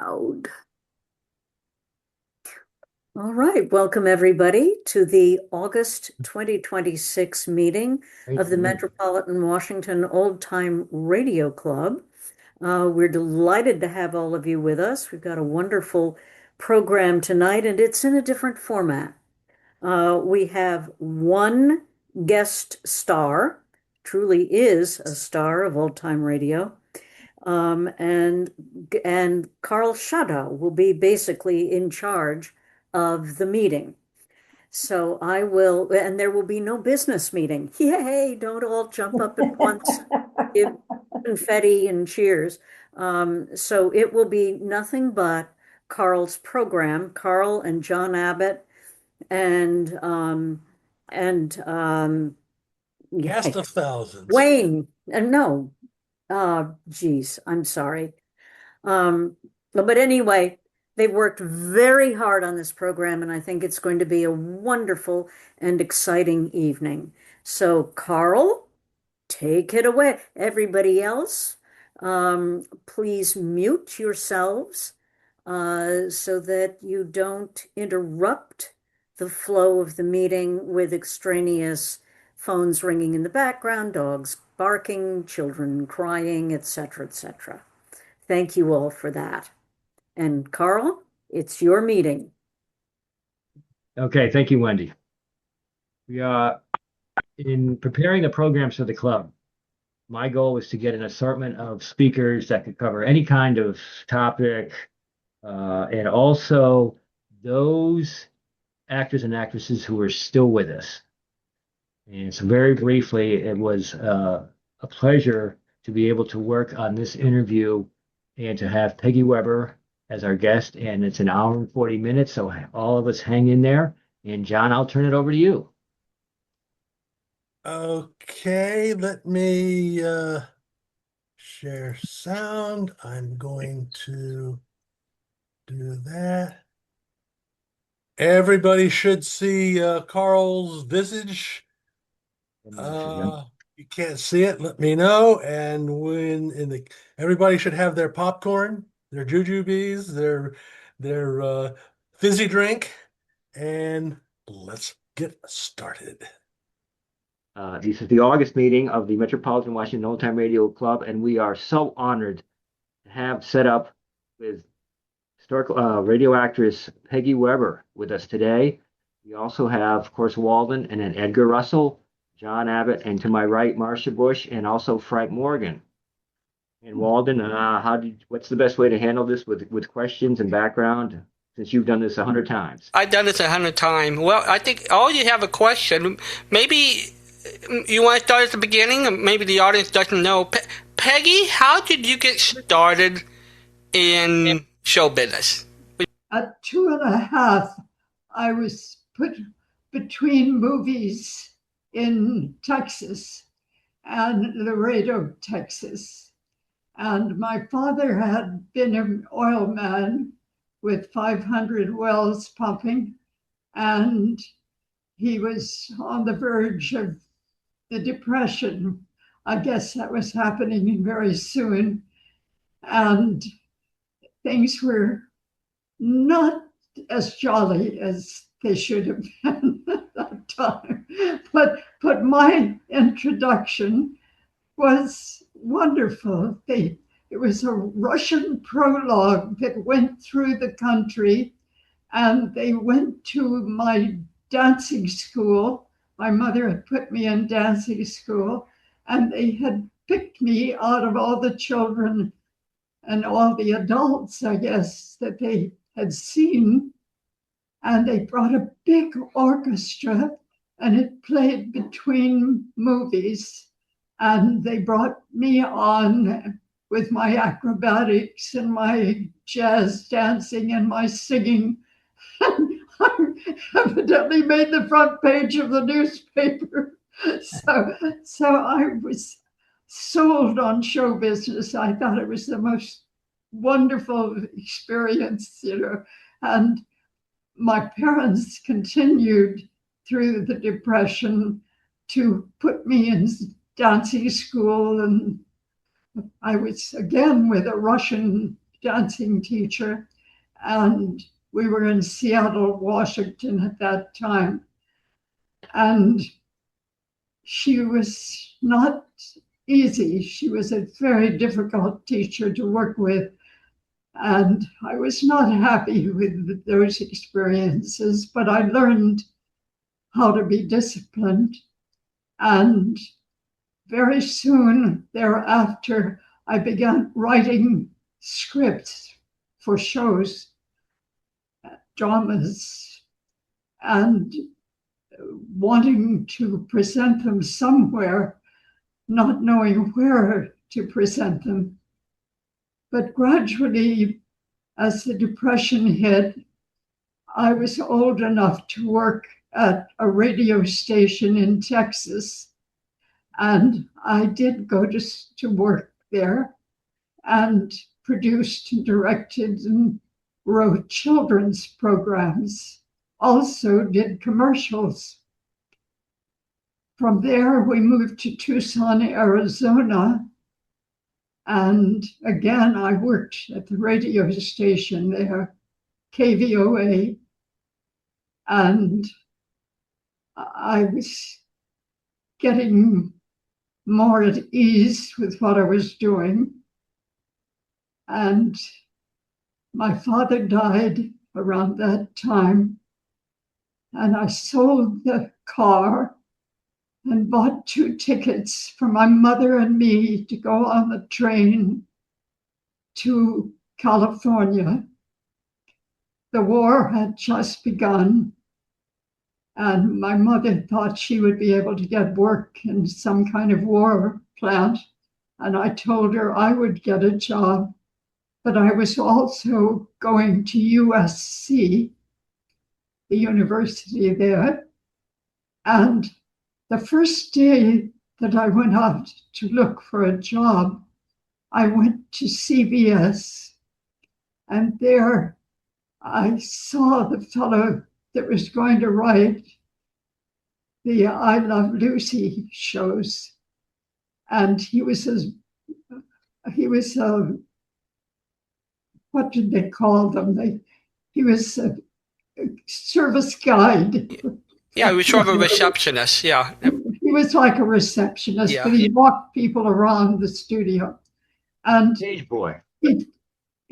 Loud. All right, welcome everybody to the August 2026 meeting of the Metropolitan Washington Old Time Radio Club. We're delighted to have all of you with us. We've got a wonderful program tonight, and it's in a different format. We have one guest star, truly is a star of old time radio. And Karl Schadow will be basically in charge of the meeting. So I will, and there will be no business meeting. Yay, don't all jump up at once, give confetti and cheers. So it will be nothing but Karl's program, Karl and John Abbott and Cast of thousands. Wayne, no, geez, I'm sorry. But anyway, they've worked very hard on this program, and I think it's going to be a wonderful and exciting evening. So, Karl, take it away. Everybody else, please mute yourselves so that you don't interrupt the flow of the meeting with extraneous phones ringing in the background, dogs barking, children crying, etc., etc. Thank you all for that. And Karl, it's your meeting. Okay, thank you, Wendy. We are in preparing the programs for the club. My goal was to get an assortment of speakers that could cover any kind of topic, and also those actors and actresses who are still with us. And so very briefly, it was a pleasure to be able to work on this interview and to have Peggy Webber as our guest. And it's an hour and 40 minutes, so all of us hang in there. And John, I'll turn it over to you. Okay, let me share sound. I'm going to do that. Everybody should see Karl's visage. You can't see it, let me know. And everybody should have their popcorn, their jujubes, their fizzy drink, and let's get started. This is the August meeting of the Metropolitan Washington Old Time Radio Club, and we are so honored to have set up with historical radio actress Peggy Webber with us today. We also have, of course, Walden and then Edgar Russel, John Abbott, and to my right, Marsha Bush, and also Frank Morgan. And Walden, what's the best way to handle this with questions and background, since you've done this 100 times? I've done this 100 times. Well, I think you have a question. Maybe you want to start at the beginning. Maybe the audience doesn't know. Peggy, how did you get started in show business? At 2.5, I was put between movies in Texas and Laredo, Texas. And my father had been an oil man with 500 wells pumping, and he was on the verge of the Depression. I guess that was happening very soon. And things were not as jolly as they should have been at that time. But my introduction was wonderful. It was a Russian prologue that went through the country, and they went to my dancing school. My mother had put me in dancing school, and they had picked me out of all the children and all the adults, I guess, that they had seen. And they brought a big orchestra, and it played between movies. And they brought me on with my acrobatics and my jazz dancing and my singing. I evidently made the front page of the newspaper. So I was sold on show business. I thought it was the most wonderful experience, and my parents continued through the Depression to put me in dancing school, and I was again with a Russian dancing teacher, and we were in Seattle, Washington at that time. And she was not easy. She was a very difficult teacher to work with. And I was not happy with those experiences, but I learned how to be disciplined. And very soon thereafter, I began writing scripts for shows, dramas, and wanting to present them somewhere, not knowing where to present them. But gradually, as the Depression hit, I was old enough to work at a radio station in Texas. And I did go to work there and produced and directed and wrote children's programs, also did commercials. From there, we moved to Tucson, Arizona. And again, I worked at the radio station there, KVOA. And I was getting more at ease with what I was doing. And my father died around that time. And I sold the car and bought 2 tickets for my mother and me to go on the train to California. The war had just begun, and my mother thought she would be able to get work in some kind of war plant. And I told her I would get a job, but I was also going to USC, the university there. And the first day that I went out to look for a job, I went to CBS, and there I saw the fellow that was going to write the I Love Lucy shows. And he was what did they call them? He was a service guide. Yeah, we sort of a receptionist. Yeah. He was like a receptionist, Yeah. but he walked people around the studio. And Stage boy.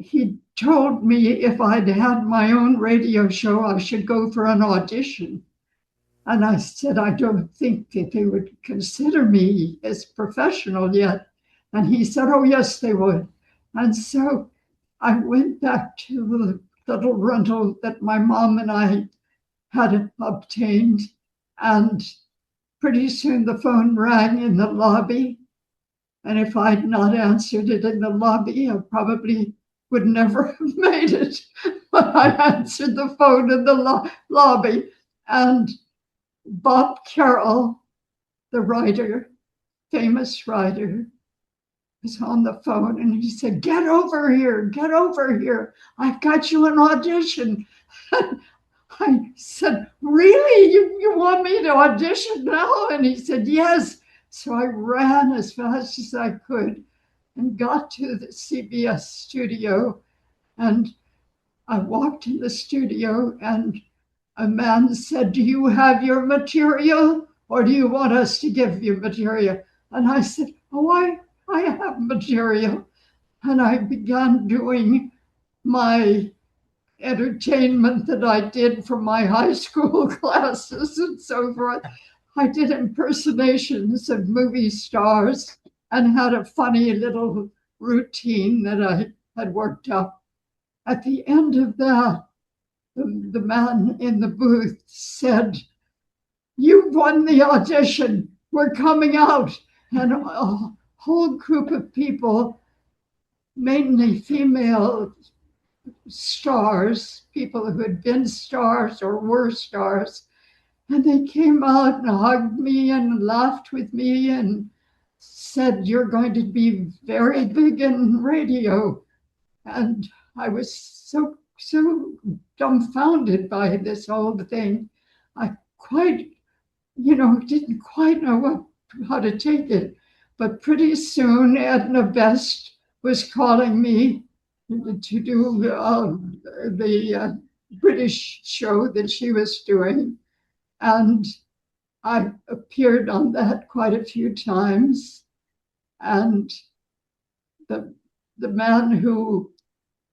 he told me if I'd had my own radio show, I should go for an audition. And I said, I don't think that they would consider me as professional yet. And he said, oh, yes, they would. And so I went back to the little rental that my mom and I had obtained. And pretty soon the phone rang in the lobby. And if I'd not answered it in the lobby, I probably would never have made it. But I answered the phone in the lobby. And Bob Carroll, the writer, famous writer, was on the phone, and he said, get over here, I've got you an audition. I said, really? You want me to audition now? And he said, yes. So I ran as fast as I could and got to the CBS studio. And I walked in the studio, and a man said, do you have your material, or do you want us to give you material? And I said, oh, I have material. And I began doing my entertainment that I did from my high school classes and so forth. I did impersonations of movie stars and had a funny little routine that I had worked up. At the end of that, the man in the booth said, you've won the audition, we're coming out. And a whole group of people, mainly female stars, people who had been stars or were stars, and they came out and hugged me and laughed with me and said, you're going to be very big in radio. And I was so dumbfounded by this whole thing. I didn't quite know how to take it. But pretty soon, Edna Best was calling me to do the British show that she was doing. And I appeared on that quite a few times. And the man who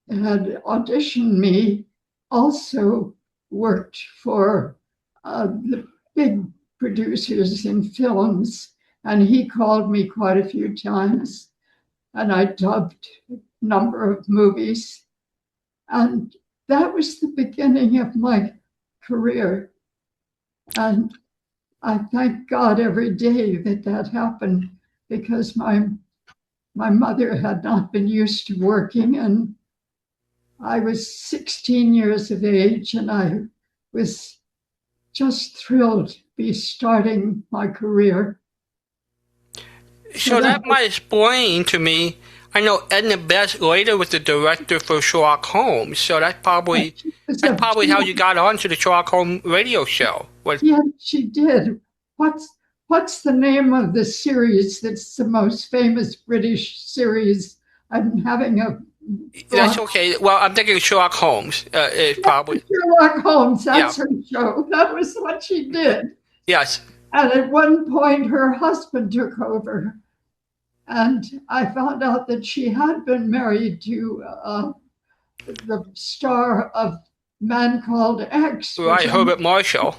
had auditioned me also worked for the big producers in films, and he called me quite a few times, and I dubbed a number of movies. And that was the beginning of my career. And I thank God every day that that happened, because my mother had not been used to working, and I was 16 years of age, and I was just thrilled to be starting my career. So that might explain to me. I know Edna Best later was the director for Sherlock Holmes, so that's probably how you got onto the Sherlock Holmes radio show. Yeah, she did. What's the name of the series that's the most famous British series? I'm having a... That's okay. Well, I'm thinking Sherlock Holmes is probably... Sherlock Holmes, that's her show. That was what she did. Yes. And at one point, her husband took over. And I found out that she had been married to the star of Man Called X. Right, Herbert Marshall.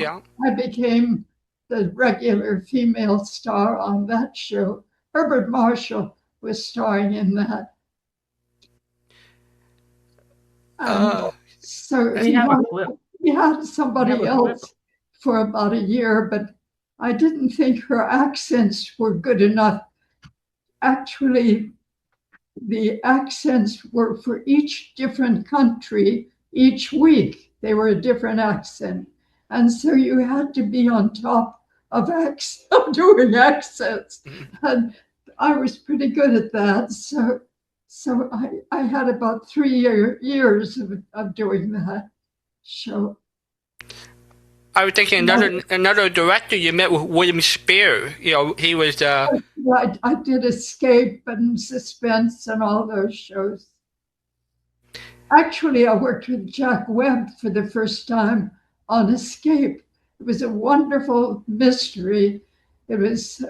Yeah. I became the regular female star on that show. Herbert Marshall was starring in that. So he had somebody else for about a year, but I didn't think her accents were good enough. Actually, the accents were for each different country. Each week, they were a different accent. And so you had to be on top of doing accents. And I was pretty good at that. So I had about 3 years of doing that show. I was thinking another director you met was William Spear. You know, he was... I did Escape and Suspense and all those shows. Actually, I worked with Jack Webb for the first time on Escape. It was a wonderful mystery. It was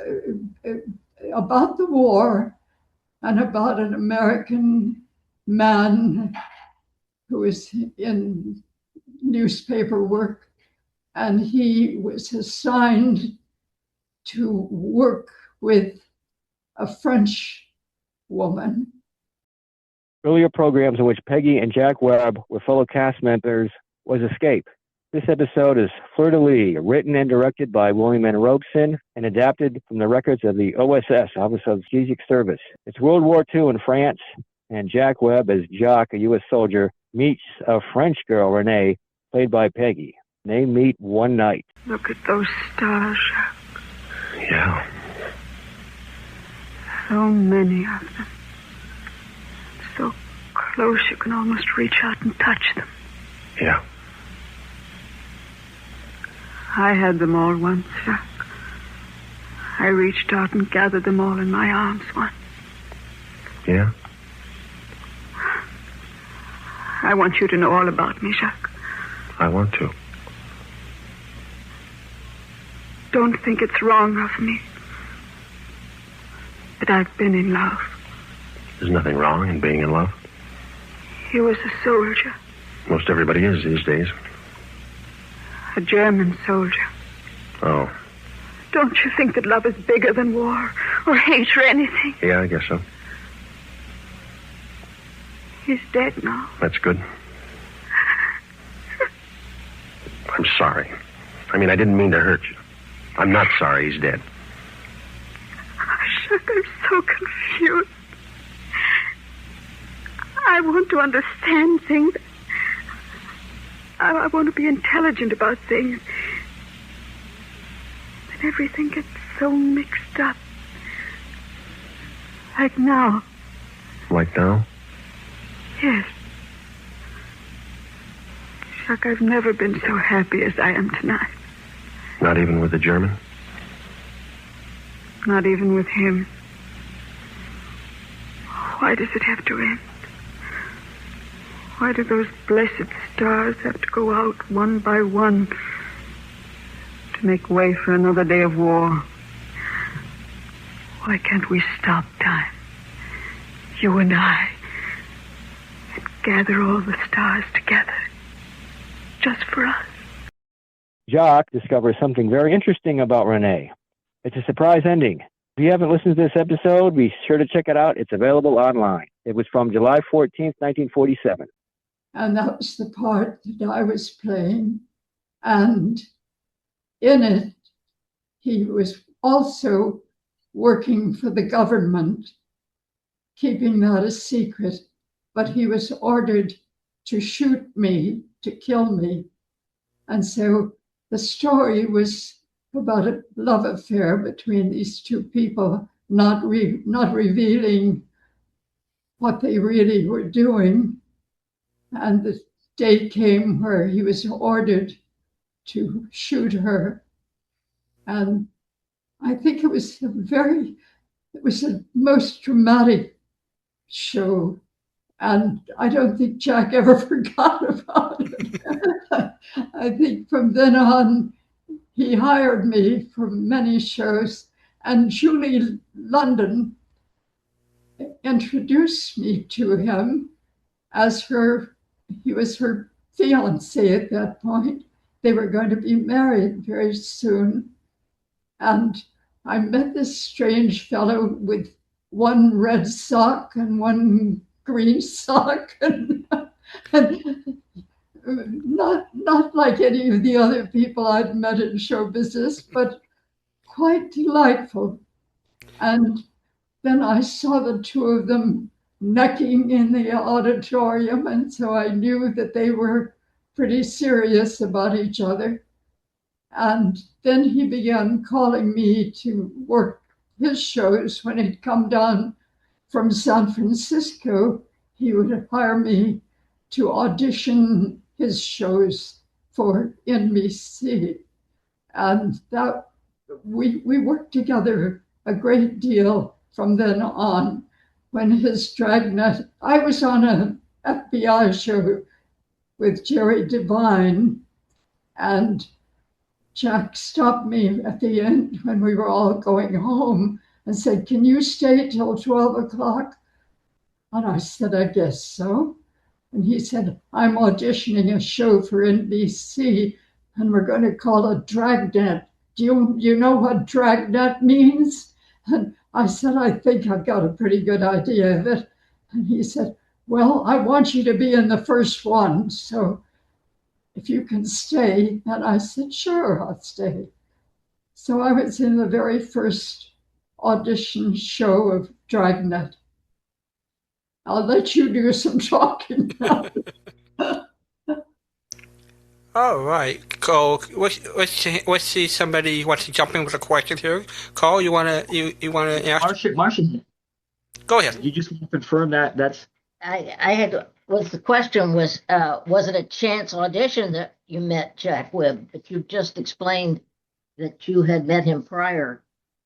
about the war and about an American man who was in newspaper work. And he was assigned to work with a French woman. Earlier programs in which Peggy and Jack Webb were fellow cast members was Escape. This episode is fleur-de-lis, written and directed by William N. Robeson and adapted from the records of the OSS, Office of Strategic Service. It's World War II in France, and Jack Webb, as Jacques, a U.S. soldier, meets a French girl, Renee, played by Peggy. They meet one night. Look at those stars, Jacques. Yeah. So many of them. So close you can almost reach out and touch them. Yeah. I had them all once, Jacques. I reached out and gathered them all in my arms once. Yeah? I want you to know all about me, Jacques. I want to. Don't think it's wrong of me. But I've been in love. There's nothing wrong in being in love. He was a soldier. Most everybody is these days. A German soldier. Oh. Don't you think that love is bigger than war or hate or anything? Yeah, I guess so. He's dead now. That's good. I'm sorry. I mean, I didn't mean to hurt you. I'm not sorry he's dead. Chuck, I'm so confused. I want to understand things. I want to be intelligent about things. But everything gets so mixed up. Like now. Like now? Yes. Chuck, I've never been so happy as I am tonight. Not even with the German? Not even with him. Why does it have to end? Why do those blessed stars have to go out one by one to make way for another day of war? Why can't we stop time, you and I, and gather all the stars together, just for us? Jacques discovers something very interesting about Renee. It's a surprise ending. If you haven't listened to this episode, be sure to check it out. It's available online. It was from July 14th, 1947. And that was the part that I was playing. And in it, he was also working for the government, keeping that a secret. But he was ordered to shoot me, to kill me. And so the story was about a love affair between these two people, not revealing what they really were doing. And the day came where he was ordered to shoot her. And I think it was a most dramatic show. And I don't think Jack ever forgot about it. I think from then on, he hired me for many shows. And Julie London introduced me to him as he was her fiance at that point. They were going to be married very soon. And I met this strange fellow with one red sock and one green sock, and not like any of the other people I'd met in show business, but quite delightful. And then I saw the two of them necking in the auditorium, and so I knew that they were pretty serious about each other. And then he began calling me to work his shows. When he'd come down from San Francisco, he would hire me to audition his shows for NBC. And that we worked together a great deal from then on. When his Dragnet, I was on an FBI show with Jerry Devine, and Jack stopped me at the end when we were all going home and said, "Can you stay till 12 o'clock? And I said, "I guess so." And he said, "I'm auditioning a show for NBC, and we're going to call it Dragnet. Do you know what Dragnet means?" And I said, "I think I've got a pretty good idea of it." And he said, "Well, I want you to be in the first one, so if you can stay." And I said, "Sure, I'll stay." So I was in the very first audition show of Dragnet. I'll let you do some talking now. All right, Cole. Let's see somebody wants to jump in with a question here. Cole, you wanna ask? Marsha, Go ahead. you just want to confirm that's The question was it a chance audition that you met Jack Webb? But you just explained that you had met him prior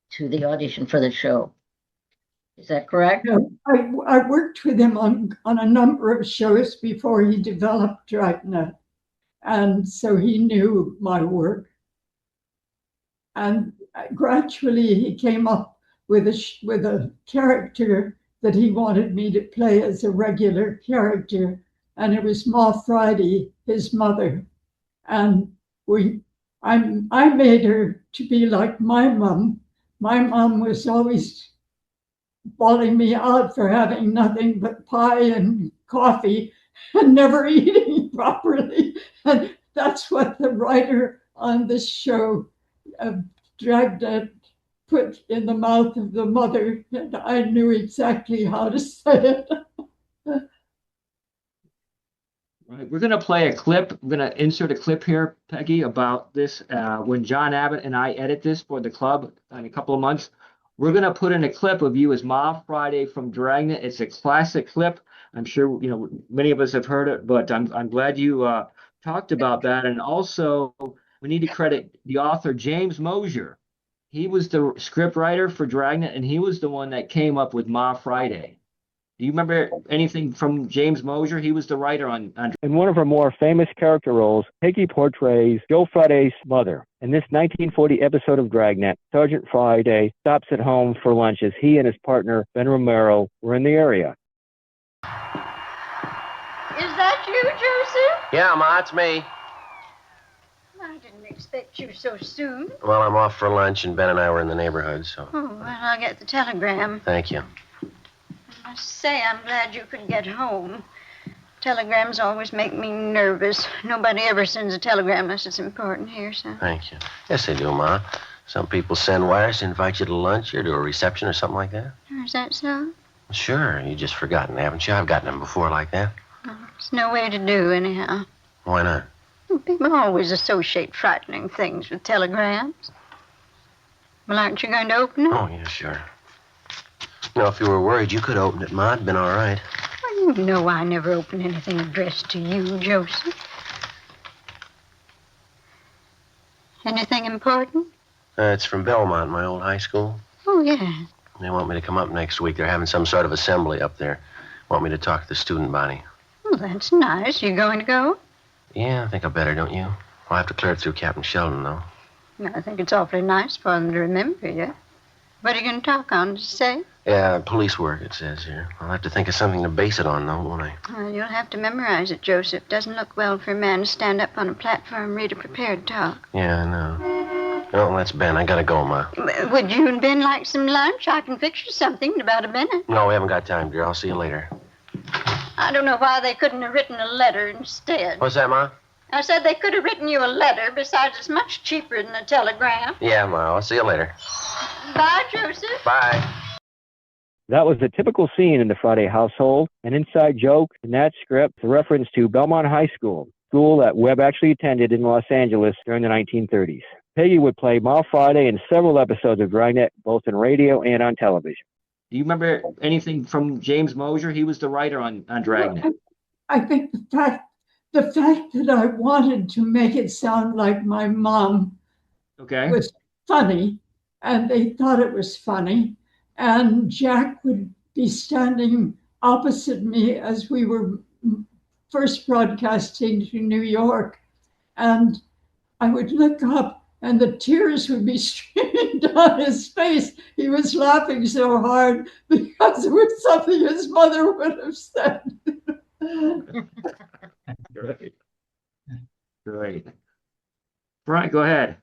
to the audition for the show. Is that correct? No, I worked with him on a number of shows before he developed Dragnet. And so he knew my work. And gradually he came up with a character that he wanted me to play as a regular character. And it was Ma Friday, his mother. And I made her to be like my mom. My mom was always bawling me out for having nothing but pie and coffee and never eating properly. And that's what the writer on this show Dragnet put in the mouth of the mother, and I knew exactly how to say it. right. We're going to play a clip. We're going to insert a clip here, Peggy, about this. When John Abbott and I edit this for the club in a couple of months, we're going to put in a clip of you as Ma Friday from Dragnet. It's a classic clip. I'm sure many of us have heard it, but I'm glad you talked about that. And also, we need to credit the author James Mosier. He was the script writer for Dragnet, and he was the one that came up with Ma Friday. Do you remember anything from James Mosier? He was the writer on. In one of her more famous character roles, Peggy portrays Joe Friday's mother. In this 1940 episode of Dragnet, Sergeant Friday stops at home for lunch as he and his partner, Ben Romero, were in the area. Is that you, Joseph? Yeah, Ma, it's me. I didn't expect you so soon. Well, I'm off for lunch, and Ben and I were in the neighborhood, so... Oh, well, I'll get the telegram. Thank you. I must say, I'm glad you could get home. Telegrams always make me nervous. Nobody ever sends a telegram unless it's important here, so... Thank you. Yes, they do, Ma. Some people send wires to invite you to lunch or to a reception or something like that. Is that so? Sure, you just forgotten, haven't you? I've gotten them before like that. There's no way to do, anyhow. Why not? People always associate frightening things with telegrams. Well, aren't you going to open it? Oh, yeah, sure. You know, if you were worried, you could open it, Ma. It'd been all right. Well, you know I never open anything addressed to you, Joseph. Anything important? It's from Belmont, my old high school. Oh, yeah. They want me to come up next week. They're having some sort of assembly up there. Want me to talk to the student body. Well, that's nice. You going to go? Yeah, I think I better, don't you? I'll have to clear it through Captain Sheldon, though. Well, I think it's awfully nice for them to remember you. What are you going to talk on, did you say? Yeah, police work, it says here. I'll have to think of something to base it on, though, won't I? Well, you'll have to memorize it, Joseph. Doesn't look well for a man to stand up on a platform and read a prepared talk. Yeah, I know. Oh, that's Ben. I gotta go, Ma. Would you and Ben like some lunch? I can fix you something in about a minute. No, we haven't got time, dear. I'll see you later. I don't know why they couldn't have written a letter instead. What's that, Ma? I said they could have written you a letter. Besides, it's much cheaper than a telegram. Yeah, Ma. I'll see you later. Bye, Joseph. Bye. That was the typical scene in the Friday household. An inside joke in that script, a reference to Belmont High School, school that Webb actually attended in Los Angeles during the 1930s. Peggy would play Ma Friday in several episodes of Dragnet, both in radio and on television. Do you remember anything from James Mosier? He was the writer on Dragnet. I think the fact that I wanted to make it sound like my mom was funny, and they thought it was funny. And Jack would be standing opposite me as we were first broadcasting to New York. And I would look up and the tears would be streaming down his face. He was laughing so hard because it was something his mother would have said. Great. Brian, go ahead.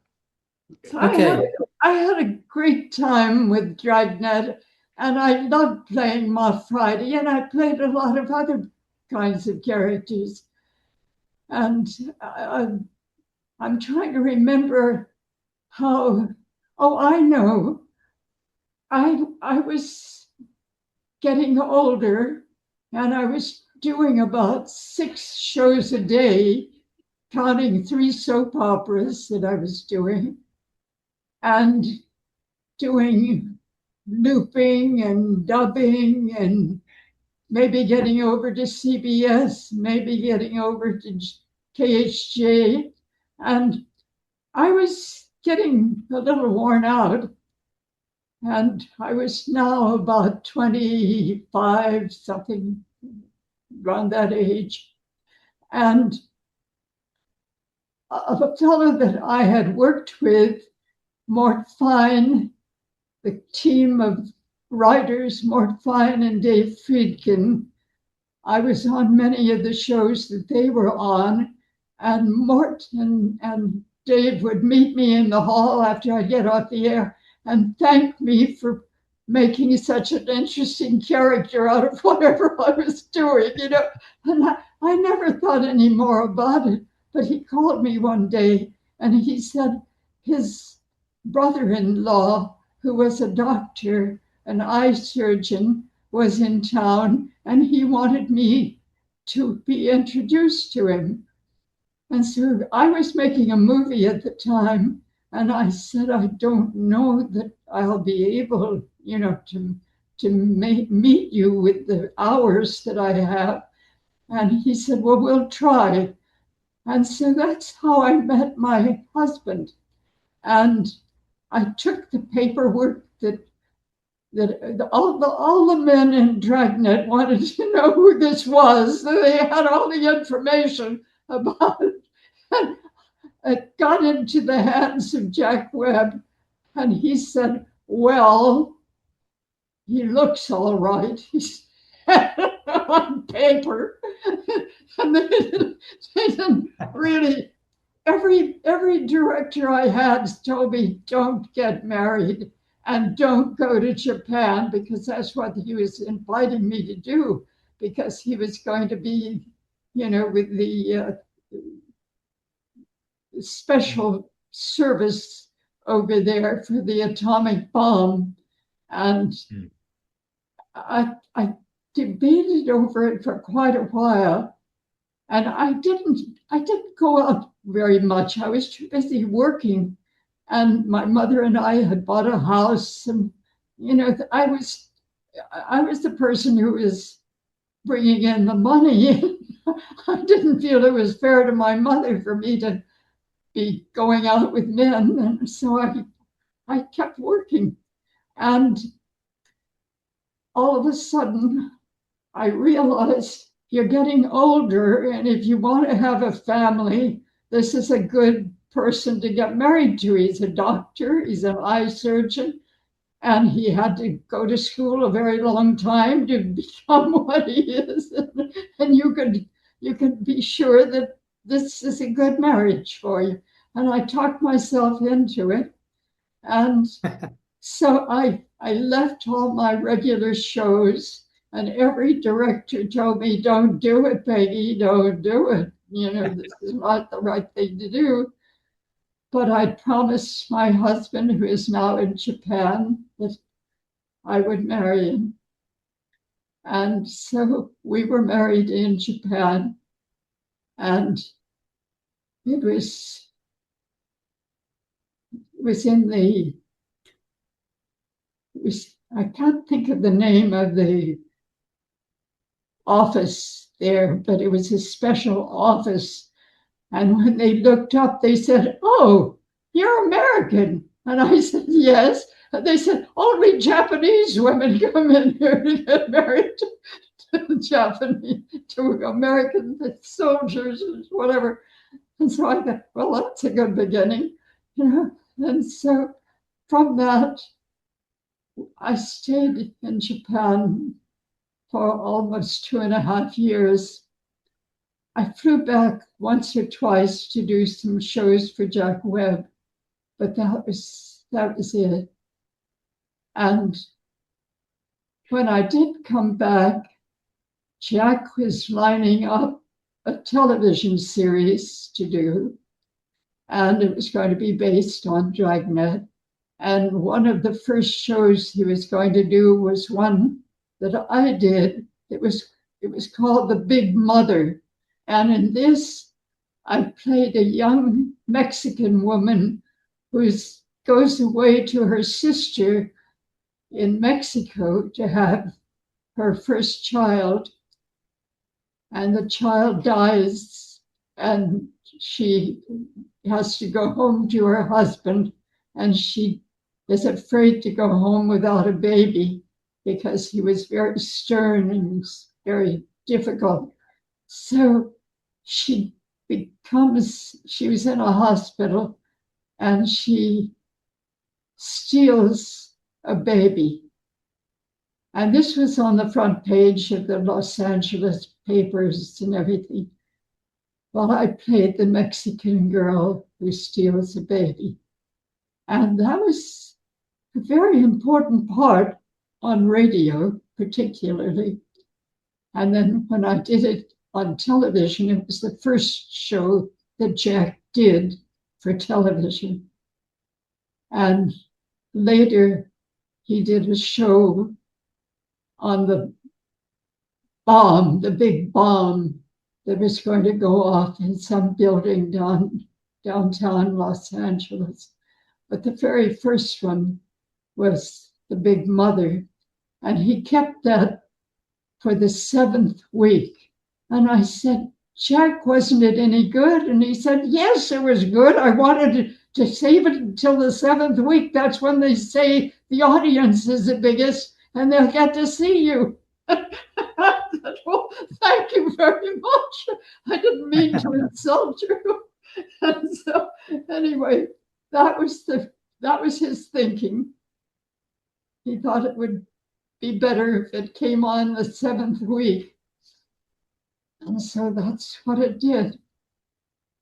So Okay. I had a great time with Dragnet, and I loved playing Ma Friday, and I played a lot of other kinds of characters. And I'm trying to remember how, oh, I know. I was getting older, and I was doing about 6 shows a day, counting 3 soap operas that I was doing, and doing looping and dubbing and maybe getting over to CBS, maybe getting over to KHJ. And I was getting a little worn out. And I was now about 25, something around that age. And a fellow that I had worked with, Mort Fine, the team of writers, Mort Fine and Dave Friedkin. I was on many of the shows that they were on, and Mort and Dave would meet me in the hall after I'd get off the air and thank me for making such an interesting character out of whatever I was doing, you know. And I never thought any more about it, but he called me one day and he said his brother-in-law, who was a doctor, an eye surgeon, was in town, and he wanted me to be introduced to him. And so I was making a movie at the time, and I said, I don't know that I'll be able, you know, to meet you with the hours that I have. And he said, well, we'll try. And so that's how I met my husband. And I took the paperwork that that all the men in Dragnet wanted to know who this was. They had all the information about it. And it got into the hands of Jack Webb, and he said, well, he looks all right. He's on paper. And they didn't really, every director I had told me, don't get married and don't go to Japan, because that's what he was inviting me to do, because he was going to be, with the special service over there for the atomic bomb. And I debated over it for quite a while. And I didn't go out very much. I was too busy working. And my mother and I had bought a house, and I was the person who was bringing in the money. I didn't feel it was fair to my mother for me to be going out with men, and so I kept working. And all of a sudden, I realized you're getting older, and if you want to have a family, this is a good person to get married to. He's a doctor, he's an eye surgeon, and he had to go to school a very long time to become what he is. And you could be sure that this is a good marriage for you. And I talked myself into it. And so I left all my regular shows, and every director told me, don't do it, Peggy, don't do it. This is not the right thing to do. But I promised my husband, who is now in Japan, that I would marry him. And so we were married in Japan. And it was I can't think of the name of the office there, but it was a special office. And when they looked up, they said, oh, you're American. And I said, yes. And they said, only Japanese women come in here to get married to American soldiers or whatever. And so I thought, well, that's a good beginning. And so from that, I stayed in Japan for almost 2.5 years. I flew back once or twice to do some shows for Jack Webb, but that was it. And when I did come back, Jack was lining up a television series to do, and it was going to be based on Dragnet. And one of the first shows he was going to do was one that I did. It was called The Big Mother. And in this, I played a young Mexican woman who goes away to her sister in Mexico to have her first child. And the child dies, and she has to go home to her husband, and she is afraid to go home without a baby because he was very stern and very difficult. So she was in a hospital, and she steals a baby. And this was on the front page of the Los Angeles papers and everything. Well, I played the Mexican girl who steals a baby. And that was a very important part on radio, particularly. And then when I did it on television, it was the first show that Jack did for television. And later, he did a show on the bomb, the big bomb that was going to go off in some building downtown Los Angeles. But the very first one was The Big Mother. And he kept that for the 7th week. And I said, Jack, wasn't it any good? And he said, yes, it was good. I wanted to save it until the 7th week. That's when they say the audience is the biggest and they'll get to see you. I said, well, thank you very much. I didn't mean to insult you. And so anyway, that was his thinking. He thought it would be better if it came on the 7th week. And so that's what it did.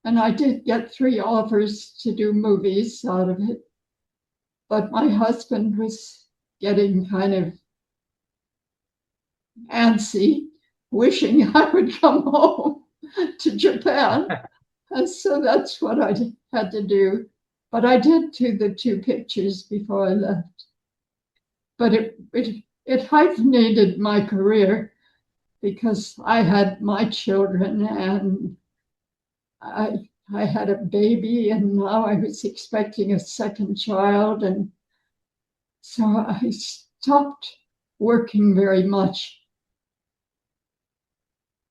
And I did get 3 offers to do movies out of it. But my husband was getting kind of antsy, wishing I would come home to Japan. And so that's what I had to do. But I did do the 2 pictures before I left. But it hyphenated my career because I had my children and I had a baby, and now I was expecting a 2nd child. And so I stopped working very much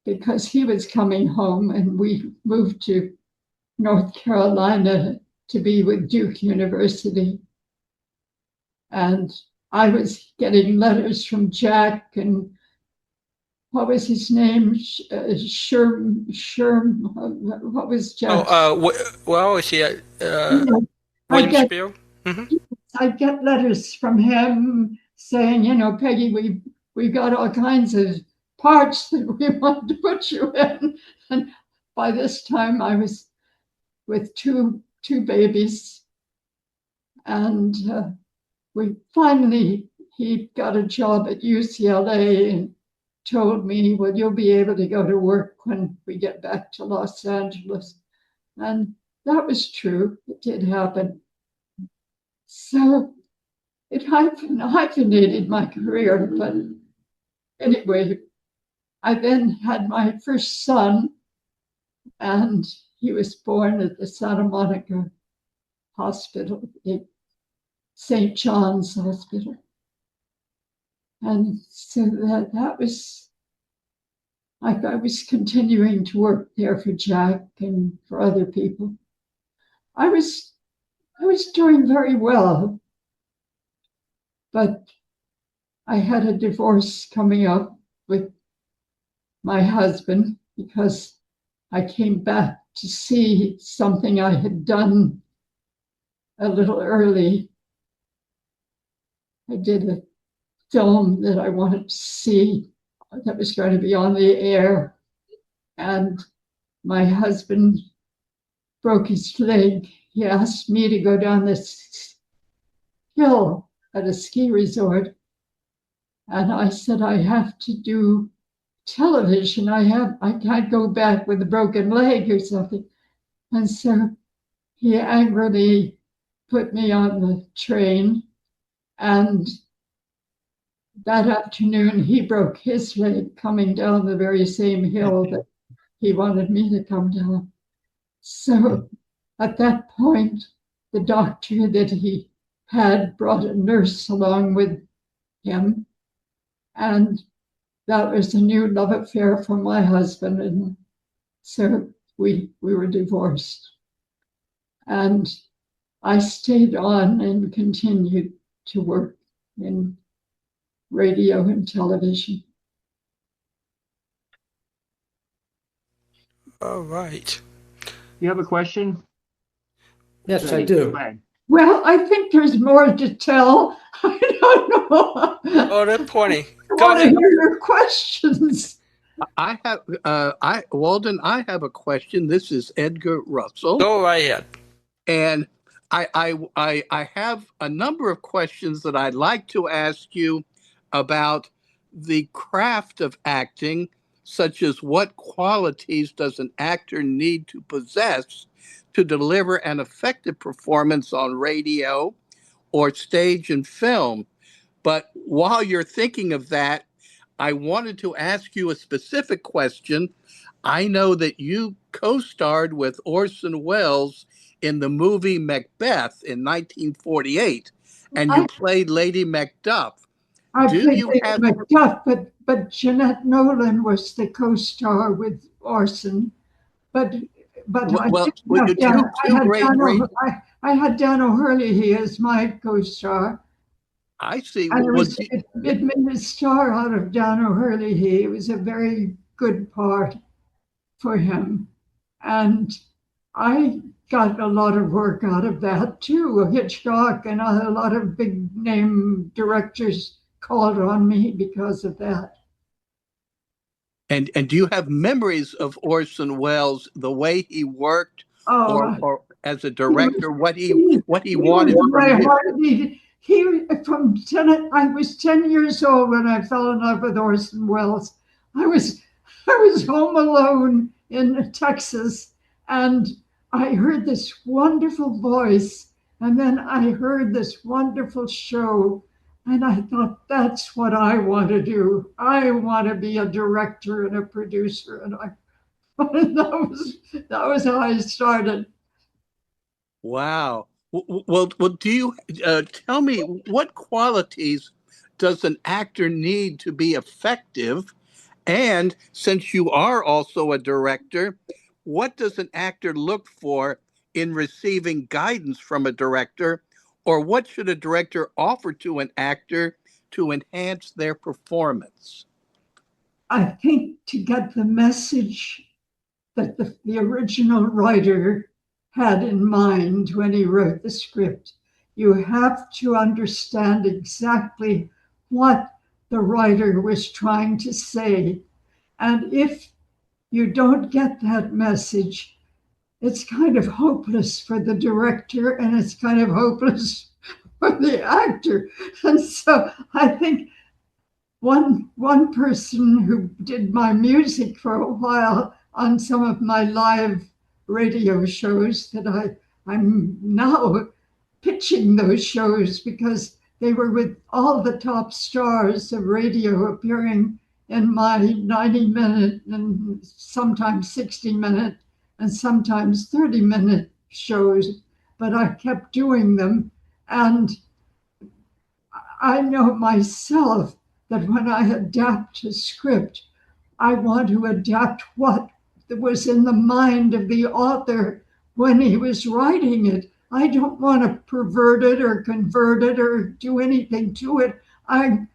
because he was coming home, and we moved to North Carolina to be with Duke University. And I was getting letters from Jack and what was his name? Sherm. What was Jack? Well, is he William Spiel? I get letters from him saying, Peggy, we've got all kinds of parts that we want to put you in. And by this time, I was with two babies, and he got a job at UCLA and told me, well, you'll be able to go to work when we get back to Los Angeles. And that was true. It did happen. So it hyphenated my career. But anyway, I then had my first son, and he was born at the Santa Monica Hospital, St. John's Hospital. And so that was, I was continuing to work there for Jack and for other people. I was doing very well, but I had a divorce coming up with my husband because I came back to see something I had done a little early. I did a film that I wanted to see that was going to be on the air, and my husband broke his leg. He asked me to go down this hill at a ski resort, and I said, I have to do television. I can't go back with a broken leg or something. And so he angrily put me on the train, and that afternoon, he broke his leg coming down the very same hill that he wanted me to come down. So at that point, the doctor that he had brought a nurse along with him. And that was a new love affair for my husband. And so we were divorced. And I stayed on and continued to work in radio and television. All right. You have a question? Yes, I do. Well, I think there's more to tell. I don't know. Oh, there's plenty. I want to hear your questions. I have, Walden, I have a question. This is Edgar Russel. Go right ahead. And I have a number of questions that I'd like to ask you about the craft of acting, such as what qualities does an actor need to possess to deliver an effective performance on radio or stage and film. But while you're thinking of that, I wanted to ask you a specific question. I know that you co-starred with Orson Welles in the movie Macbeth in 1948, and you played Lady Macduff. I played Lady Macduff, but Jeanette Nolan was the co-star with Orson. But I had Dan O'Herlihy as my co-star. I see. And Well, it made a star out of Dan O'Hurley. It was a very good part for him. And I got a lot of work out of that too. Hitchcock and a lot of big name directors called on me because of that. and do you have memories of Orson Welles, the way he worked, Oh, or as a he director, what he wanted was from my you? heartbeat. I was 10 years old when I fell in love with Orson Welles. I was home alone in Texas, and I heard this wonderful voice, and then I heard this wonderful show, and I thought, that's what I want to do. I want to be a director and a producer, and that was how I started. Wow. Well, do you tell me what qualities does an actor need to be effective? And since you are also a director, what does an actor look for in receiving guidance from a director? Or what should a director offer to an actor to enhance their performance? I think to get the message that the original writer had in mind when he wrote the script, you have to understand exactly what the writer was trying to say. And if you don't get that message, it's kind of hopeless for the director and it's kind of hopeless for the actor. And so I think one person who did my music for a while on some of my live radio shows that I'm now pitching those shows because they were with all the top stars of radio appearing in my 90-minute and sometimes 60-minute and sometimes 30-minute shows, but I kept doing them. And I know myself that when I adapt a script, I want to adapt what was in the mind of the author when he was writing it. I don't want to pervert it or convert it or do anything to it.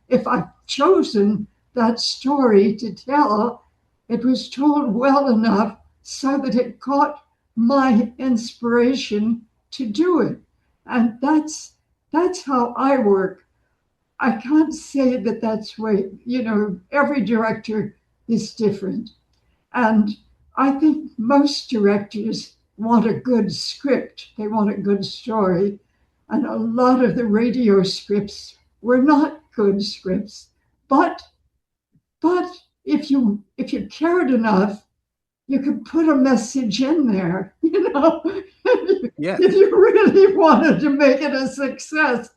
If I've chosen that story to tell, it was told well enough so that it caught my inspiration to do it. And that's how I work. I can't say that that's way, every director is different. And I think most directors want a good script. They want a good story. And a lot of the radio scripts were not good scripts. But if you cared enough, you could put a message in there, Yes. If you really wanted to make it a success,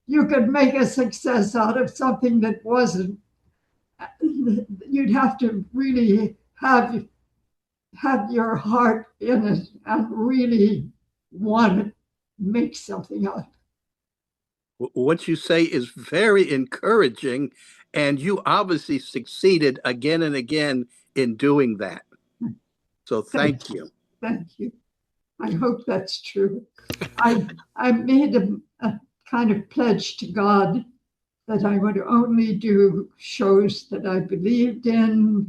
you could make a success out of something that wasn't. You'd have to really have your heart in it and really want to make something out of it. What you say is very encouraging, and you obviously succeeded again and again in doing that. So thank you. Thank you. I hope that's true. I made a kind of pledge to God that I would only do shows that I believed in,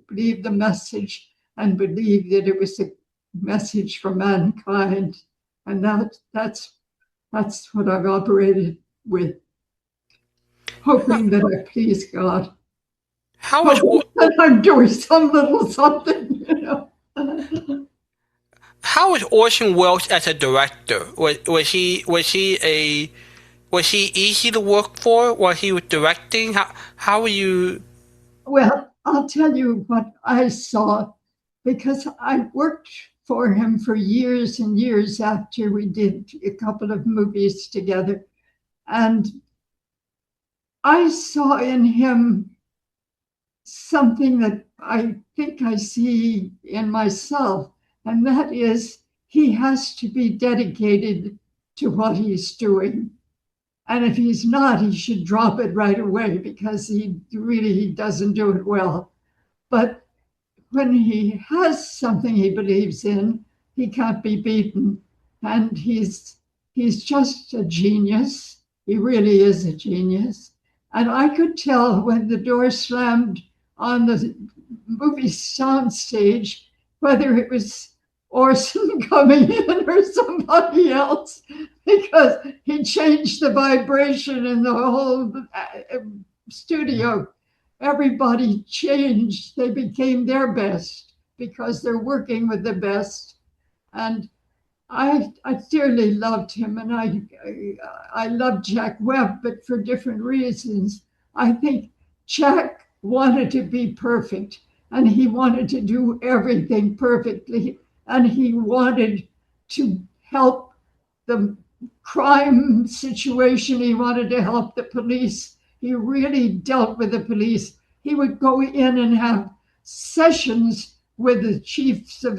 believed the message, and believed that it was a message for mankind. And that's what I've operated with, hoping that I please God. That I'm doing some little something, How was Orson Welles as a director? Was he easy to work for while he was directing? How were you? Well, I'll tell you what I saw, because I worked for him for years and years after we did a couple of movies together. And I saw in him something that I think I see in myself, and that is he has to be dedicated to what he's doing. And if he's not, he should drop it right away because he doesn't do it well. But when he has something he believes in, he can't be beaten. And he's just a genius. He really is a genius. And I could tell when the door slammed on the movie soundstage whether it was Orson coming in or somebody else, because he changed the vibration in the whole studio. Everybody changed. They became their best because they're working with the best. And I dearly loved him, and I loved Jack Webb, but for different reasons. I think Jack wanted to be perfect, and he wanted to do everything perfectly, and he wanted to help the crime situation. He wanted to help the police. He really dealt with the police. He would go in and have sessions with the chiefs of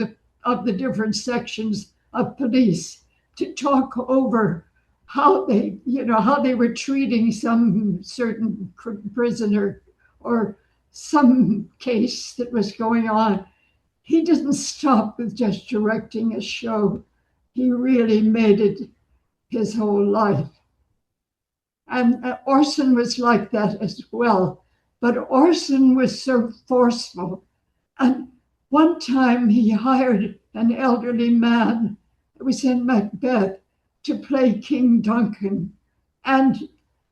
the different sections of police to talk over how they were treating some certain prisoner or some case that was going on. He didn't stop with just directing a show. He really made it his whole life. And Orson was like that as well. But Orson was so forceful. And one time he hired an elderly man, it was in Macbeth, to play King Duncan. And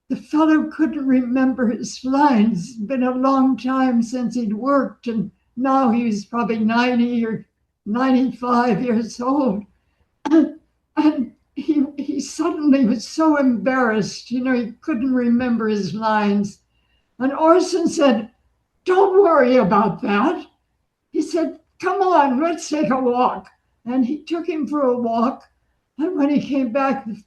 the fellow couldn't remember his lines. It'd been a long time since he'd worked, and now he was probably 90 or 95 years old. And he suddenly was so embarrassed, he couldn't remember his lines. And Orson said, "Don't worry about that." He said, "Come on, let's take a walk." And he took him for a walk. And when he came back, the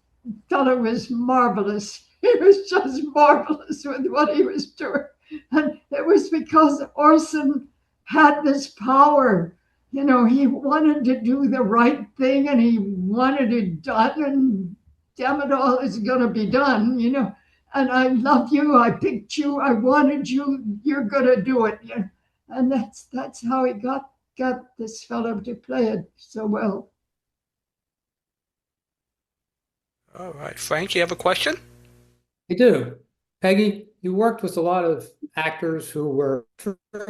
fellow was marvelous. He was just marvelous with what he was doing. And it was because Orson had this power. He wanted to do the right thing, and he wanted it done, and damn it all, it's going to be done, And I love you. I picked you. I wanted you. You're going to do it. And that's how he got this fellow to play it so well. All right, Frank, you have a question? I do. Peggy, you worked with a lot of actors who were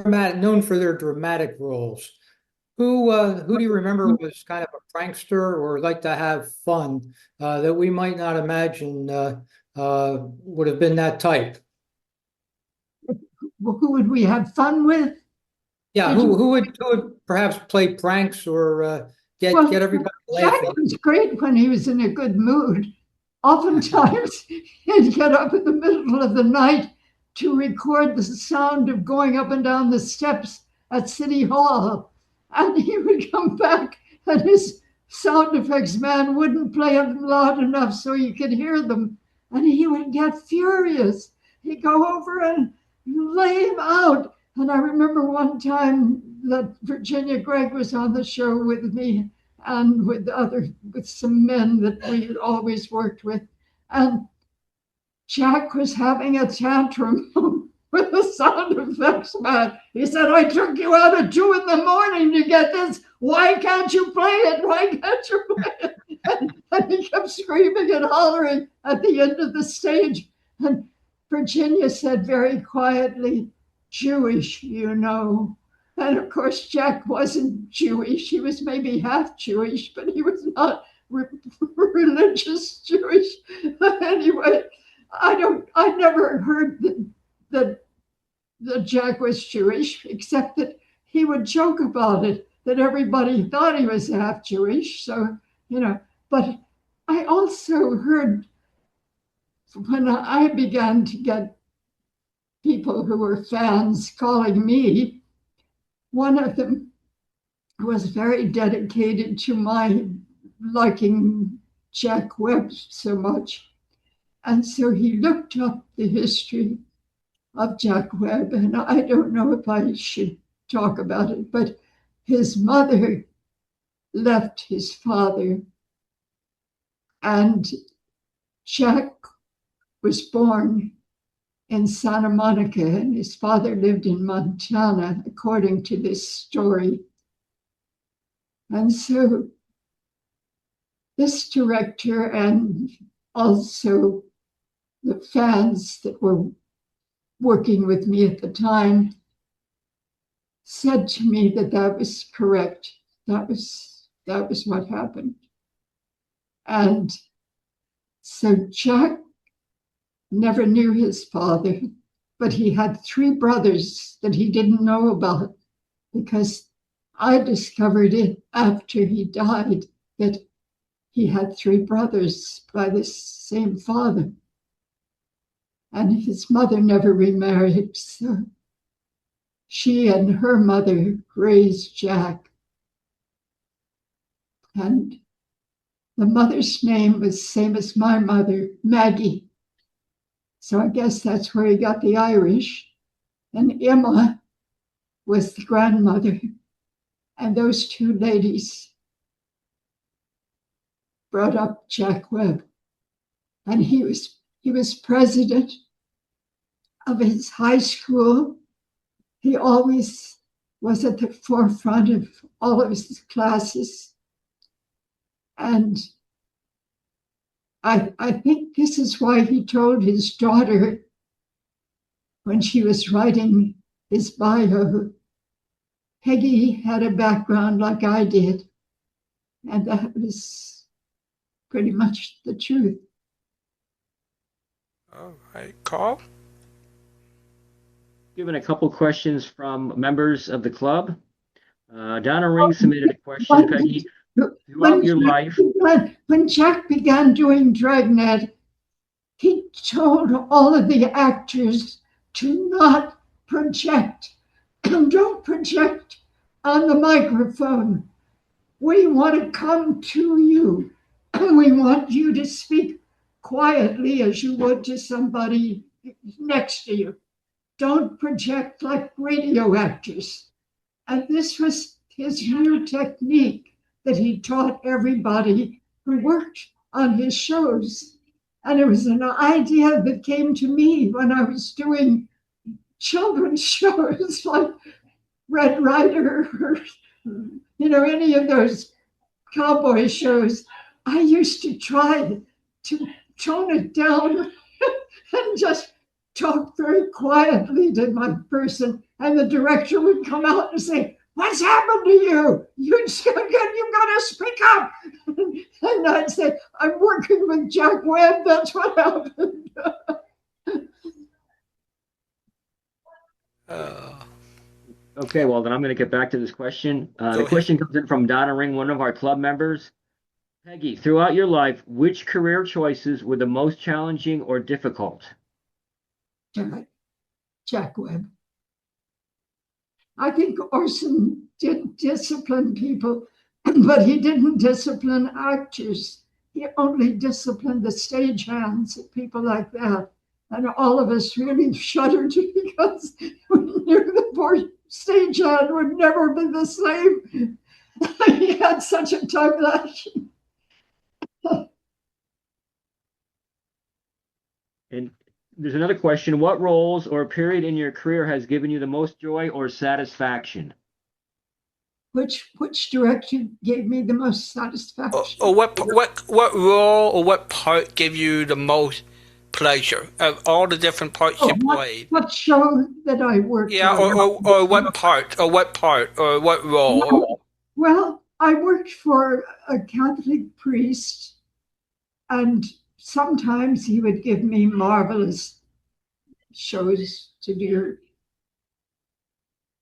known for their dramatic roles. Who do you remember was kind of a prankster or liked to have fun that we might not imagine would have been that type? Who would we have fun with? Yeah, who would perhaps play pranks or get everybody laughing? Jack was great when he was in a good mood. Oftentimes, he'd get up in the middle of the night to record the sound of going up and down the steps at City Hall. And he would come back, and his sound effects man wouldn't play them loud enough so you could hear them. And he would get furious. He'd go over and lay him out. And I remember one time that Virginia Gregg was on the show with me and with some men that we had always worked with. And Jack was having a tantrum with the sound effects man. He said, "I took you out at 2 a.m. to get this. Why can't you play it? Why can't you play it?" And he kept screaming and hollering at the end of the stage. And Virginia said very quietly, "Jewish, And of course, Jack wasn't Jewish. He was maybe half Jewish, but he was not religious Jewish. Anyway, I never heard that Jack was Jewish, except that he would joke about it, that everybody thought he was half Jewish. So, but I also heard when I began to get people who were fans calling me, one of them was very dedicated to my liking Jack Webb so much. And so he looked up the history of Jack Webb, and I don't know if I should talk about it, but his mother left his father, and Jack was born in Santa Monica, and his father lived in Montana, according to this story. And so this director and also the fans that were working with me at the time said to me that that was correct. That was what happened. And so Jack never knew his father, but he had 3 brothers that he didn't know about, because I discovered it after he died that he had 3 brothers by the same father. And his mother never remarried, so she and her mother raised Jack. And the mother's name was same as my mother, Maggie. So I guess that's where he got the Irish. And Emma was the grandmother. And those 2 ladies brought up Jack Webb. And he was president of his high school. He always was at the forefront of all of his classes. And I think this is why he told his daughter when she was writing his bio, Peggy had a background like I did. And that was pretty much the truth. All right, Karl? Given a couple questions from members of the club. Donna Ring submitted a question, Peggy. Throughout your life. When Jack began doing Dragnet, he told all of the actors to not project. Don't project on the microphone. We want to come to you. We want you to speak quietly as you would to somebody next to you. Don't project like radio actors. And this was his new technique that he taught everybody who worked on his shows. And it was an idea that came to me when I was doing children's shows like Red Ryder or, any of those cowboy shows. I used to try to tone it down and just talk very quietly to my person. And the director would come out and say, "What's happened to you? You've got to speak up." And I'd say, "I'm working with Jack Webb. That's what happened." Okay, well, then I'm going to get back to this question. The question comes in from Donna Ring, one of our club members. Peggy, throughout your life, which career choices were the most challenging or difficult? Jack Webb. I think Orson did discipline people, but he didn't discipline actors. He only disciplined the stagehands and people like that. And all of us really shuddered because we knew the poor stagehand would never be the same. He had such a tongue lashing. And there's another question. What roles or period in your career has given you the most joy or satisfaction? Which director gave me the most satisfaction? Or what role or what part gave you the most pleasure of all the different parts you played? What show that I worked on? Or what part or what role? Well, I worked for a Catholic priest, and sometimes he would give me marvelous shows to do.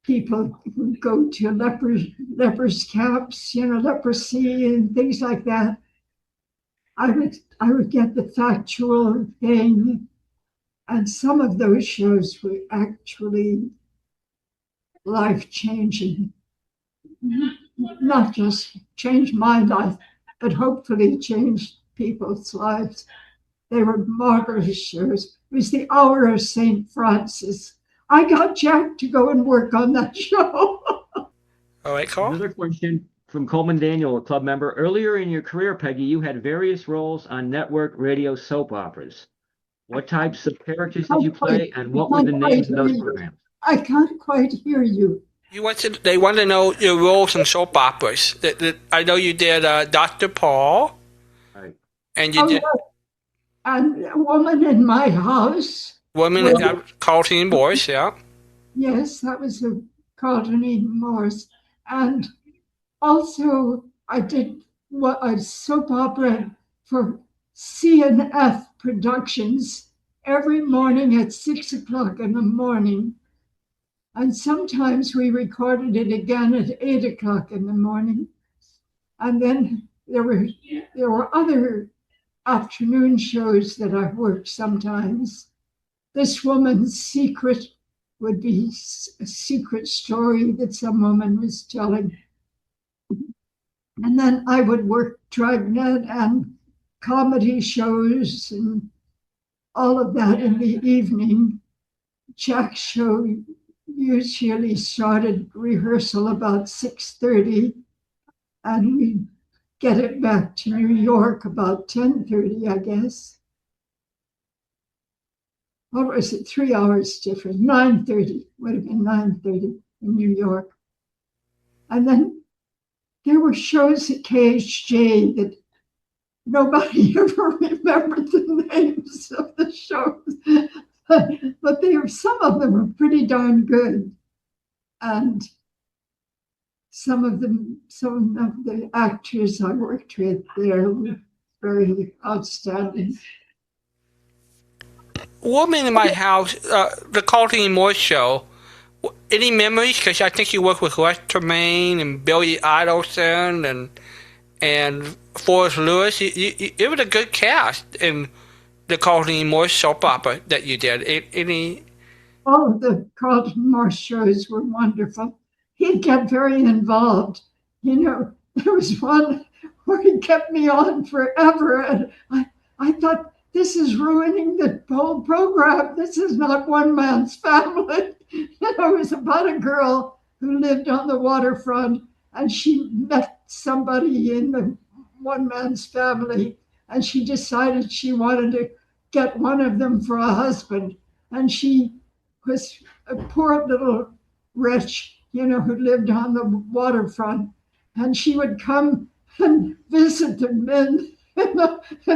People would go to lepers camps, leprosy and things like that. I would get the factual thing, and some of those shows were actually life-changing. Not just changed my life, but hopefully changed people's lives. They were marvelous shows. It was the Hour of St. Francis. I got Jack to go and work on that show. All right, Karl. Another question from Coleman Daniel, a club member. Earlier in your career, Peggy, you had various roles on network radio soap operas. What types of characters did you play, and what were the names of those programs? I can't quite hear you. They want to know your roles in soap operas. I know you did Dr. Paul. Right. And you did. And a woman in my house. Women, Carlton Boys, yeah. Yes, that was a Carlton Morse. And also, I did a soap opera for CNF Productions every morning at 6 o'clock in the morning. And sometimes we recorded it again at 8 o'clock in the morning. And then there were other afternoon shows that I worked sometimes. This woman's secret would be a secret story that some woman was telling. And then I would work Dragnet and comedy shows and all of that in the evening. Jack's show usually started rehearsal about 6:30, and we'd get it back to New York about 10:30, I guess. What was it? 3 hours different. 9:30 would have been 9:30 in New York. And then there were shows at KHJ that nobody ever remembered the names of the shows, but some of them were pretty darn good, and some of the actors I worked with there were very outstanding. Woman in My House, the Carlton Moore show. Any memories? Because I think you worked with Les Tremaine and Billy Idelson and Forrest Lewis. It was a good cast in the Carlton Moore soap opera that you did. Any? All of the Carlton Moore shows were wonderful. He'd get very involved. There was one where he kept me on forever, and I thought, this is ruining the whole program. This is not One Man's Family. It was about a girl who lived on the waterfront, and she met somebody in the One Man's Family, and she decided she wanted to get one of them for a husband. And she was a poor little wretch, who lived on the waterfront. And she would come and visit the men in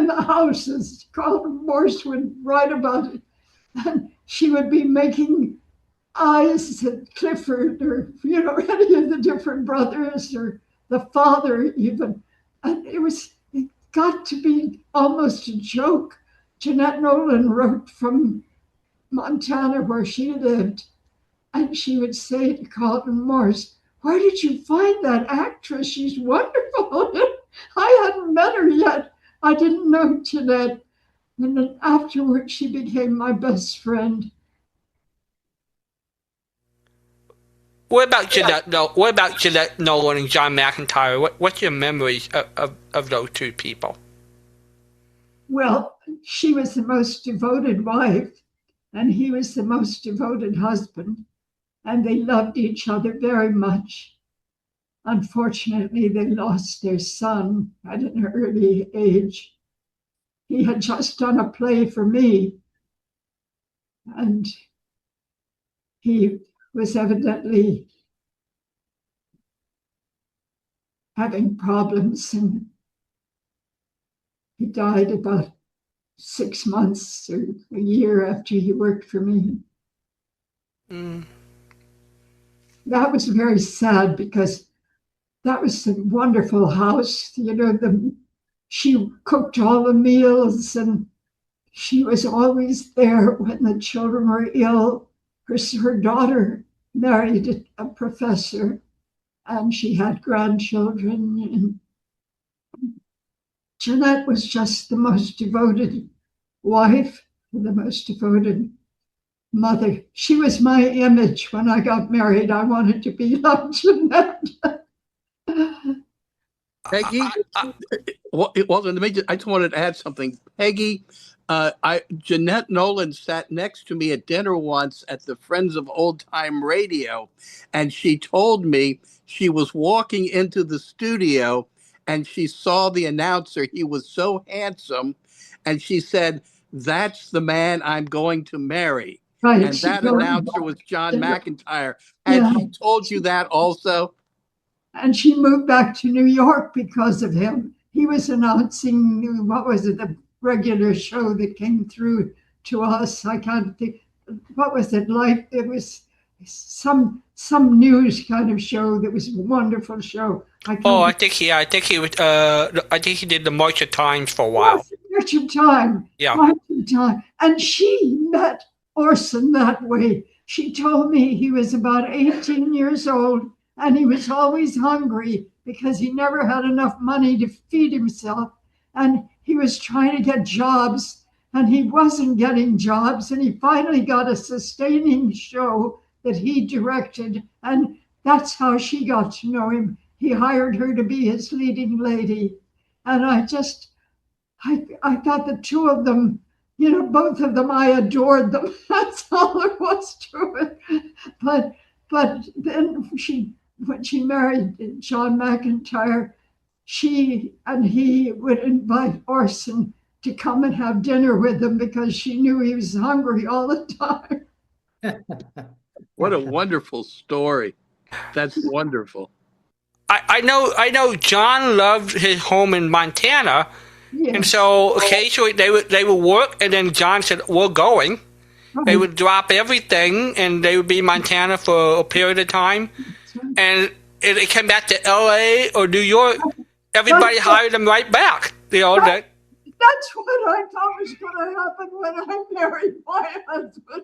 the houses. Carlton Morse would write about it. And she would be making eyes at Clifford or, any of the different brothers or the father even. And it got to be almost a joke. Jeanette Nolan wrote from Montana where she lived, and she would say to Carlton Morse, "Where did you find that actress? She's wonderful." I hadn't met her yet. I didn't know Jeanette. And then afterwards, she became my best friend. What about Jeanette Nolan and John McIntyre? What's your memories of those two people? Well, she was the most devoted wife, and he was the most devoted husband, and they loved each other very much. Unfortunately, they lost their son at an early age. He had just done a play for me, and he was evidently having problems, and he died about 6 months or a year after he worked for me. That was very sad because that was a wonderful house. She cooked all the meals, and she was always there when the children were ill. Her daughter married a professor, and she had grandchildren. And Jeanette was just the most devoted wife, the most devoted mother. She was my image when I got married. I wanted to be like Jeanette. Peggy, Walden, I just wanted to add something. Peggy, Jeanette Nolan sat next to me at dinner once at the Friends of Old Time Radio, and she told me she was walking into the studio and she saw the announcer. He was so handsome, and she said, "That's the man I'm going to marry." Right. And that announcer was John McIntyre. Had she told you that also? And she moved back to New York because of him. He was announcing, what was it, the regular show that came through to us. I can't think, what was it like? It was some news kind of show that was a wonderful show. I think he was. I think he did the Marsha Times for a while. Marsha Time. Yeah. Marsha Time. And she met Orson that way. She told me he was about 18 years old and he was always hungry because he never had enough money to feed himself. And he was trying to get jobs and he wasn't getting jobs. And he finally got a sustaining show that he directed. And that's how she got to know him. He hired her to be his leading lady. And I thought the two of them, both of them, I adored them. That's all there was to it. But then when she married John McIntyre, she and he would invite Orson to come and have dinner with them because she knew he was hungry all the time. What a wonderful story. That's wonderful. I know John loved his home in Montana. Yes. And so occasionally they would work, and then John said, "We're going." Right. They would drop everything, and they would be in Montana for a period of time. And if they came back to L.A. or New York, everybody hired them right back. That's what I thought was going to happen when I married my husband.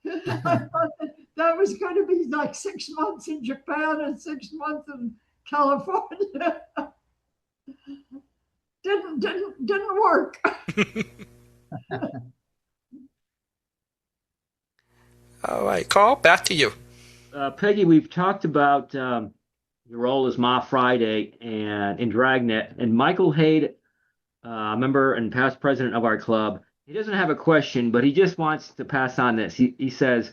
I thought that was going to be like 6 months in Japan and 6 months in California. Didn't work. All right, Karl, back to you. Peggy, we've talked about your role as Ma Friday and in Dragnet, and Michael Haid, a member and past president of our club, he doesn't have a question, but he just wants to pass on this. He says,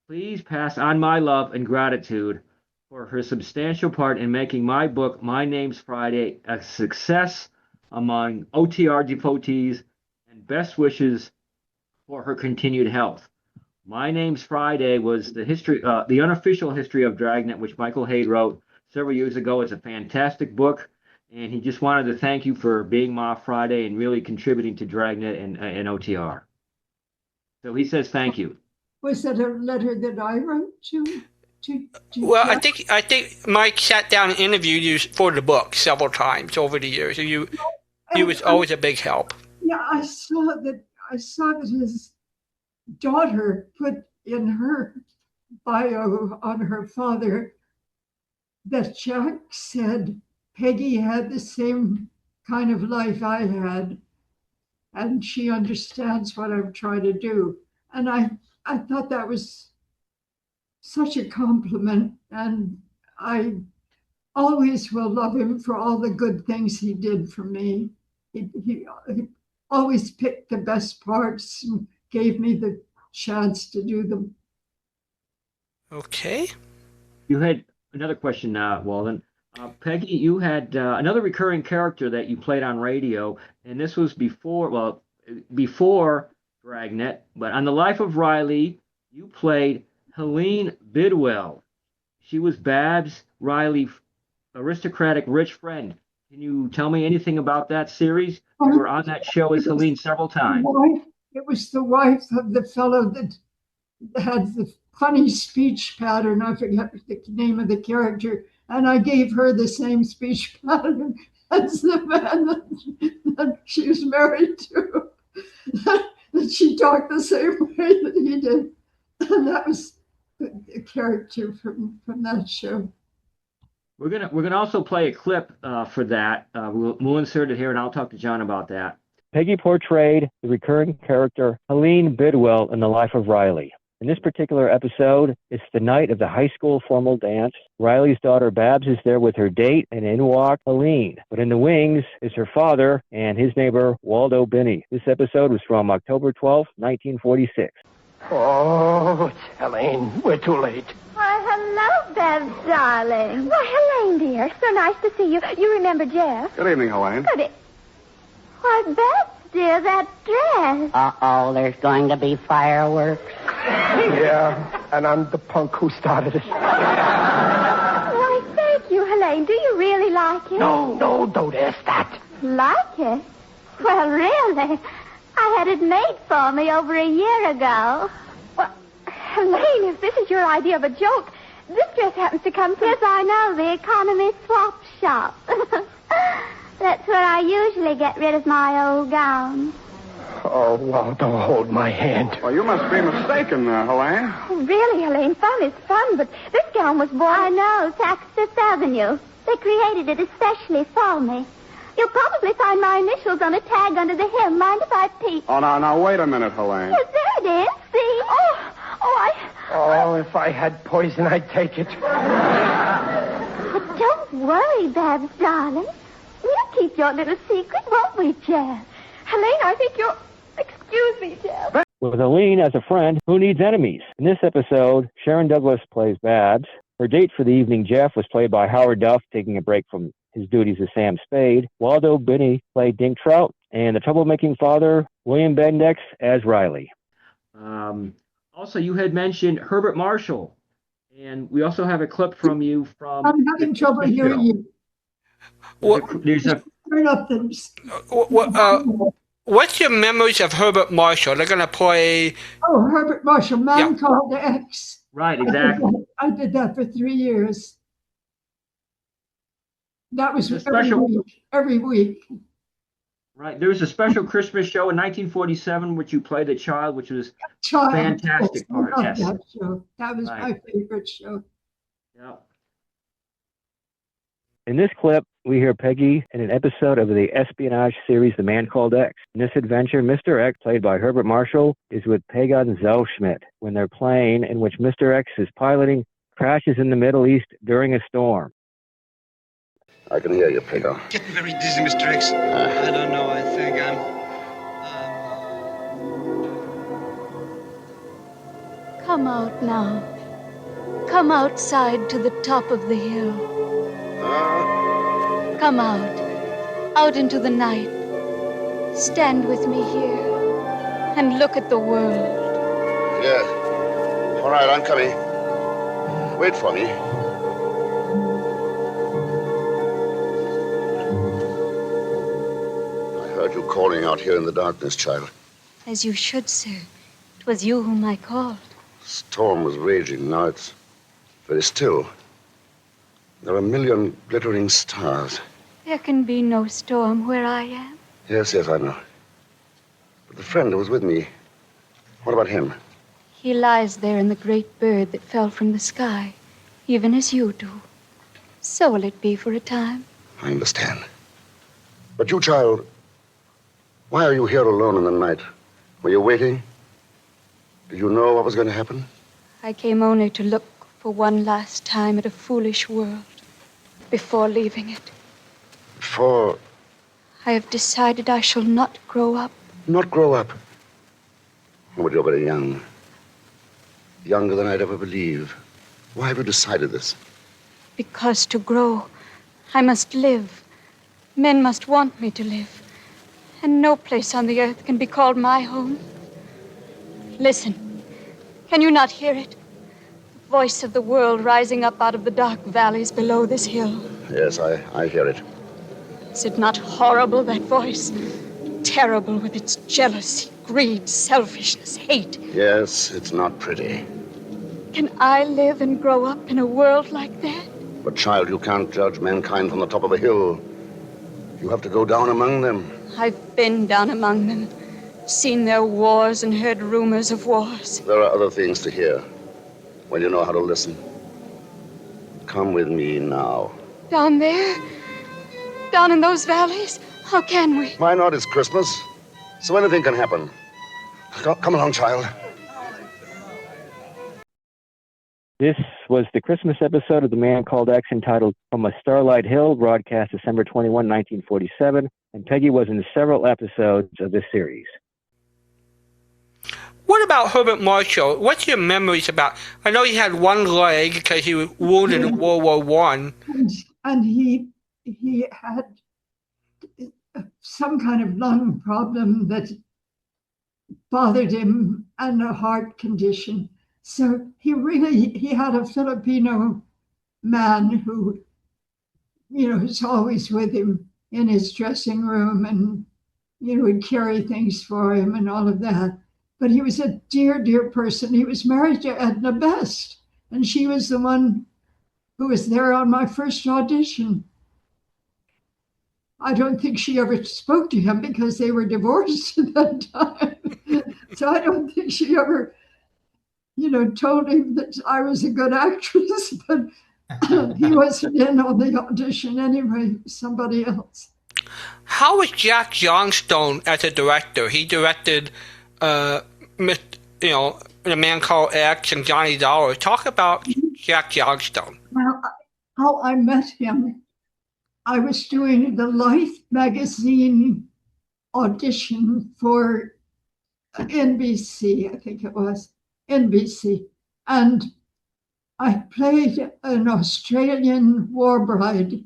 "Please pass on my love and gratitude for her substantial part in making my book, My Name's Friday, a success among OTR devotees, and best wishes for her continued health." My Name's Friday was the unofficial history of Dragnet, which Michael Haid wrote several years ago. It's a fantastic book, and he just wanted to thank you for being Ma Friday and really contributing to Dragnet and OTR. So he says thank you. Was that a letter that I wrote to Well, I think Mike sat down and interviewed you for the book several times over the years. You was always a big help. Yeah, I saw that his daughter put in her bio on her father that Jack said Peggy had the same kind of life I had, and she understands what I'm trying to do. And I thought that was such a compliment, and I always will love him for all the good things he did for me. He always picked the best parts and gave me the chance to do them. Okay. You had another question, Walden. Peggy, you had another recurring character that you played on radio, and this was before Dragnet, but on The Life of Riley, you played Helene Bidwell. She was Babs Riley's aristocratic rich friend. Can you tell me anything about that series? You were on that show as Helene several times. It was the wife of the fellow that had the funny speech pattern. I forget the name of the character. And I gave her the same speech pattern as the man that she was married to. That she talked the same way that he did. And that was the character from that show. We're gonna also play a clip for that. We'll insert it here, and I'll talk to John about that. Peggy portrayed the recurring character Helene Bidwell in The Life of Riley. In this particular episode, it's the night of the high school formal dance. Riley's daughter Babs is there with her date, and in walked Helene. But in the wings is her father and his neighbor, Waldo Binney. This episode was from October 12th, 1946. Oh, it's Helene. We're too late. Why, hello, Babs, darling. Why, Helene, dear. So nice to see you. You remember Jeff? Good evening, Helene. Why, Babs, dear, that dress. Uh-oh, there's going to be fireworks. Yeah, and I'm the punk who started it. Why, thank you, Helene. Do you really like it? No, don't ask that. Like it? Well, really, I had it made for me over a year ago. Well, Helene, if this is your idea of a joke, this dress happens to come from... Yes, I know, the economy swap shop. That's where I usually get rid of my old gowns. Oh, Waldo, hold my hand. Well, you must be mistaken, Helene. Oh, really, Helene, fun is fun, but this gown was born... I know, Saks Fifth Avenue. They created it especially for me. You'll probably find my initials on a tag under the hem. Mind if I peek? Oh, now, wait a minute, Helene. Yes, there it is. See? Oh, if I had poison, I'd take it. But don't worry, Babs, darling. We'll keep your little secret, won't we, Jeff? Helene, I think you're... Excuse me, Jeff. With Helene as a friend, who needs enemies? In this episode, Sharon Douglas plays Babs. Her date for the evening, Jeff, was played by Howard Duff, taking a break from his duties as Sam Spade. Waldo Binney played Dink Trout, and the troublemaking father, William Bendix, as Riley. Also, you had mentioned Herbert Marshall, and we also have a clip from you from... I'm having trouble hearing you. There's a... Turn up things. What's your memories of Herbert Marshall? They're going to play... Oh, Herbert Marshall, Man Called X. Right, exactly. I did that for 3 years. That was every week. Right. There was a special Christmas show in 1947 which you played a child, which was fantastic Yes, part. I Yes. loved that show. That was my favorite show. Yeah. In this clip, we hear Peggy in an episode of the espionage series The Man Called X. In this adventure, Mr. X, played by Herbert Marshall, is with Pagan Zellschmidt when their plane, in which Mr. X is piloting, crashes in the Middle East during a storm. I can hear you, Peggy. Getting very dizzy, Mr. X. I don't know. I think Come out now. Come outside to the top of the hill. Come out into the night. Stand with me here and look at the world. Yeah. All right, I'm coming. Wait for me. I heard you calling out here in the darkness, child. As you should, sir. It was you whom I called. Storm was raging. Now it's very still. There are a million glittering stars. There can be no storm where I am. Yes, I know. But the friend who was with me, what about him? He lies there in the great bird that fell from the sky, even as you do. So will it be for a time. I understand. But you, child, why are you here alone in the night? Were you waiting? Did you know what was going to happen? I came only to look for one last time at a foolish world before leaving it. Before... I have decided I shall not grow up. Not grow up? Oh, but you're very young. Younger than I'd ever believe. Why have you decided this? Because to grow, I must live. Men must want me to live. And no place on the earth can be called my home. Listen. Can you not hear it? The voice of the world rising up out of the dark valleys below this hill. Yes, I hear it. Is it not horrible, that voice? Terrible with its jealousy, greed, selfishness, hate. Yes, it's not pretty. Can I live and grow up in a world like that? But, child, you can't judge mankind from the top of a hill. You have to go down among them. I've been down among them, seen their wars and heard rumors of wars. There are other things to hear when you know how to listen. Come with me now. Down there? Down in those valleys? How can we? Why not? It's Christmas, so anything can happen. Come along, child. This was the Christmas episode of The Man Called X entitled From a Starlight Hill, broadcast December 21, 1947, and Peggy was in several episodes of this series. What about Herbert Marshall? What's your memories about? I know he had one leg because he was wounded in World War One. And he had some kind of lung problem that bothered him and a heart condition. So he had a Filipino man who, was always with him in his dressing room and would carry things for him and all of that. But he was a dear, dear person. He was married to Edna Best, and she was the one who was there on my first audition. I don't think she ever spoke to him because they were divorced at that time. So I don't think she ever, told him that I was a good actress, but he wasn't in on the audition anyway, somebody else. How was Jack Johnstone as a director? He directed, The Man Called X and Johnny Dollar. Talk about Jack Johnstone. Well, how I met him, I was doing the Life magazine audition for NBC, I think it was, NBC. And I played an Australian war bride.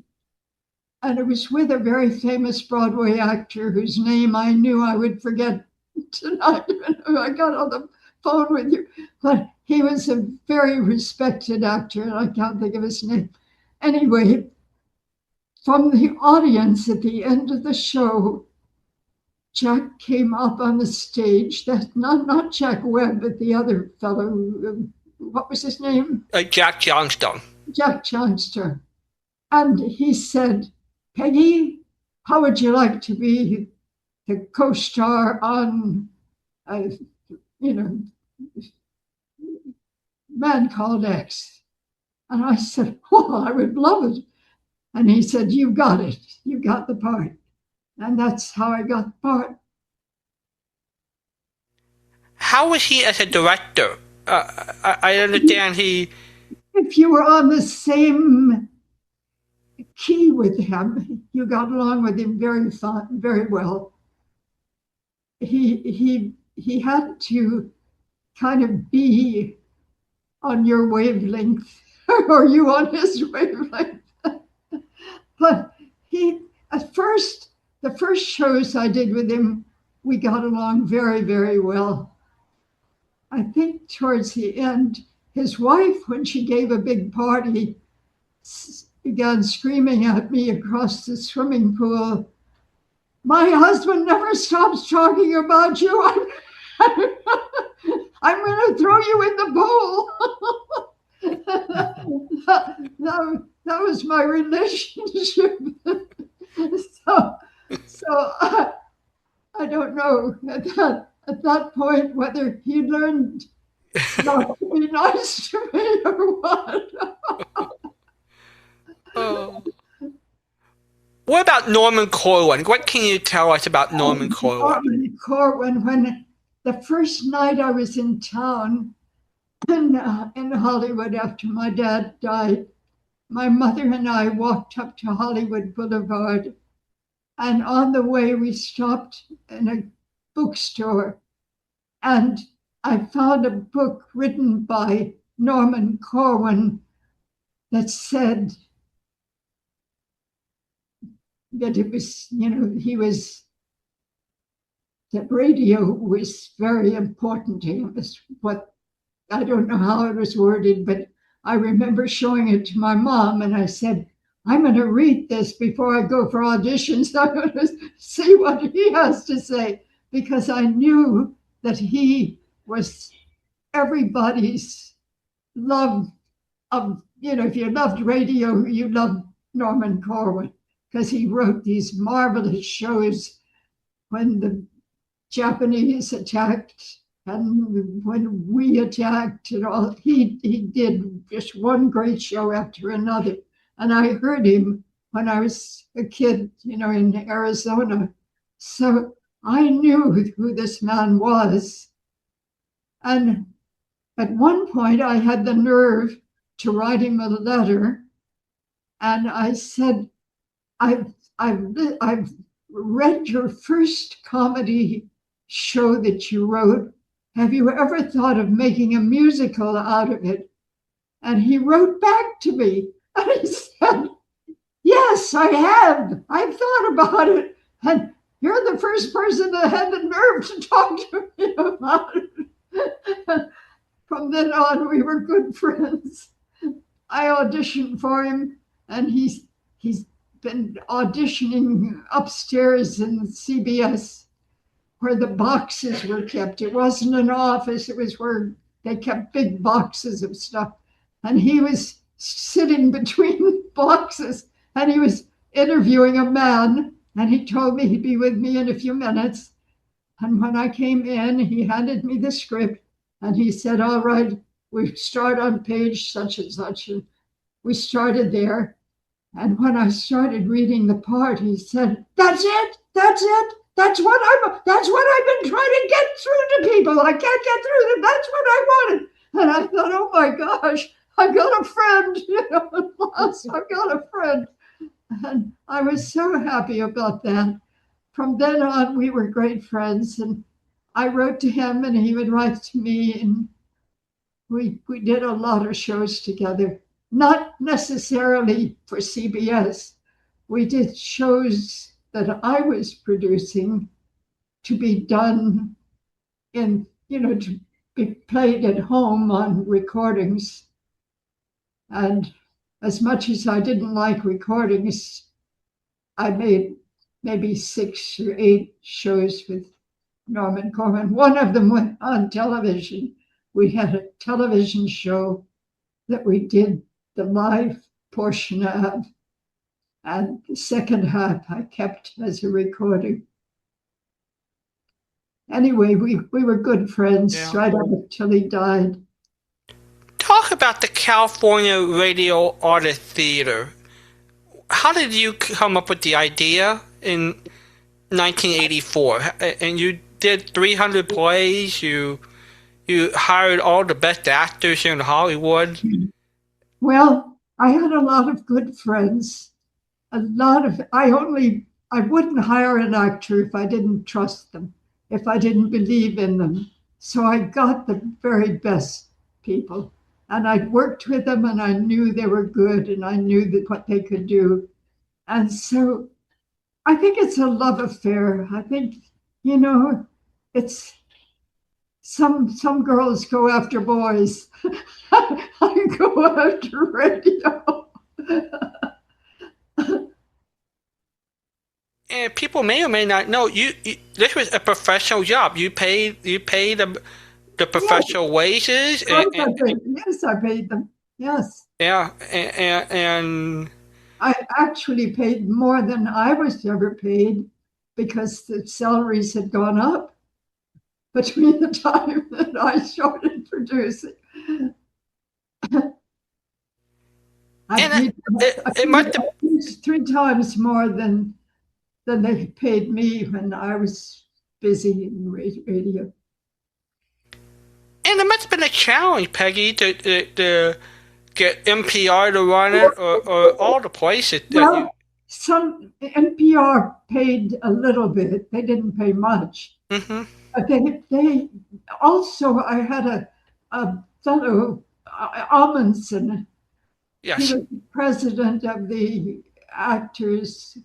And it was with a very famous Broadway actor whose name I knew I would forget tonight when I got on the phone with you. But he was a very respected actor, and I can't think of his name. Anyway, from the audience at the end of the show, Jack came up on the stage. That not Jack Webb, but the other fellow. What was his name? Jack Johnstone. Jack Johnstone. And he said, "Peggy, how would you like to be the co-star on, Man Called X?" And I said, "Oh, I would love it." And he said, "You got it. You got the part." And that's how I got the part. How was he as a director? I understand he... If you were on the same key with him, you got along with him very well. He had to kind of be on your wavelength, or you on his wavelength. But the first shows I did with him, we got along very, very well. I think towards the end, his wife, when she gave a big party, began screaming at me across the swimming pool, "My husband never stops talking about you. I'm going to throw you in the pool." That was my relationship. So I don't know at that point whether he learned not to be nice to me or what. What about Norman Corwin? What can you tell us about Norman Corwin? Norman Corwin, when the first night I was in town in Hollywood after my dad died, my mother and I walked up to Hollywood Boulevard, and on the way we stopped in a bookstore, and I found a book written by Norman Corwin that said that it was, that radio was very important to him. It's what, I don't know how it was worded, but I remember showing it to my mom, and I said, "I'm going to read this before I go for auditions. I'm going to see what he has to say," because I knew that he was everybody's love of, if you loved radio, you loved Norman Corwin, because he wrote these marvelous shows when the Japanese attacked and when we attacked and all. He did just one great show after another. And I heard him when I was a kid, in Arizona. So I knew who this man was. And at one point, I had the nerve to write him a letter. And I said, I've read your first comedy show that you wrote. Have you ever thought of making a musical out of it? And he wrote back to me. And he said, "Yes, I have. I've thought about it. And you're the first person that had the nerve to talk to me about it." From then on, we were good friends. I auditioned for him, and he's been auditioning upstairs in CBS where the boxes were kept. It wasn't an office, it was where they kept big boxes of stuff. And he was sitting between boxes and he was interviewing a man, and he told me he'd be with me in a few minutes. And when I came in, he handed me the script and he said, all right, we start on page such and such. And we started there. And when I started reading the part, he said, that's it, that's it. That's what I've been trying to get through to people. I can't get through them. That's what I wanted. And I thought, oh my gosh, I've got a friend. I've got a friend. And I was so happy about that. From then on, we were great friends. And I wrote to him and he would write to me. And we did a lot of shows together. Not necessarily for CBS. We did shows that I was producing to be done in, to be played at home on recordings. And as much as I didn't like recordings, I made maybe 6 or 8 shows with Norman Corman. One of them went on television. We had a television show that we did the live portion of, and the second half I kept as a recording. Anyway, we were good friends right up until he died. Talk about the California Radio Artist Theater. How did you come up with the idea in 1984? And you did 300 plays. You hired all the best actors in Hollywood. Well, I had a lot of good friends. I wouldn't hire an actor if I didn't trust them, if I didn't believe in them. So I got the very best people. And I'd worked with them and I knew they were good and I knew what they could do. And so I think it's a love affair. I think, it's some girls go after boys. I go after radio. And people may or may not know this was a professional job. You paid the professional wages. Yes, I paid them. Yes. Yeah, and I actually paid more than I was ever paid because the salaries had gone up between the time that I started producing. It must have 3 times more than they paid me when I was busy in radio. And it must have been a challenge, Peggy, to get NPR to run it or all the places. Some NPR paid a little bit. They didn't pay much. Mm-hmm. But they also, I had a fellow, Amundsen. Yes. He was the president of the Actors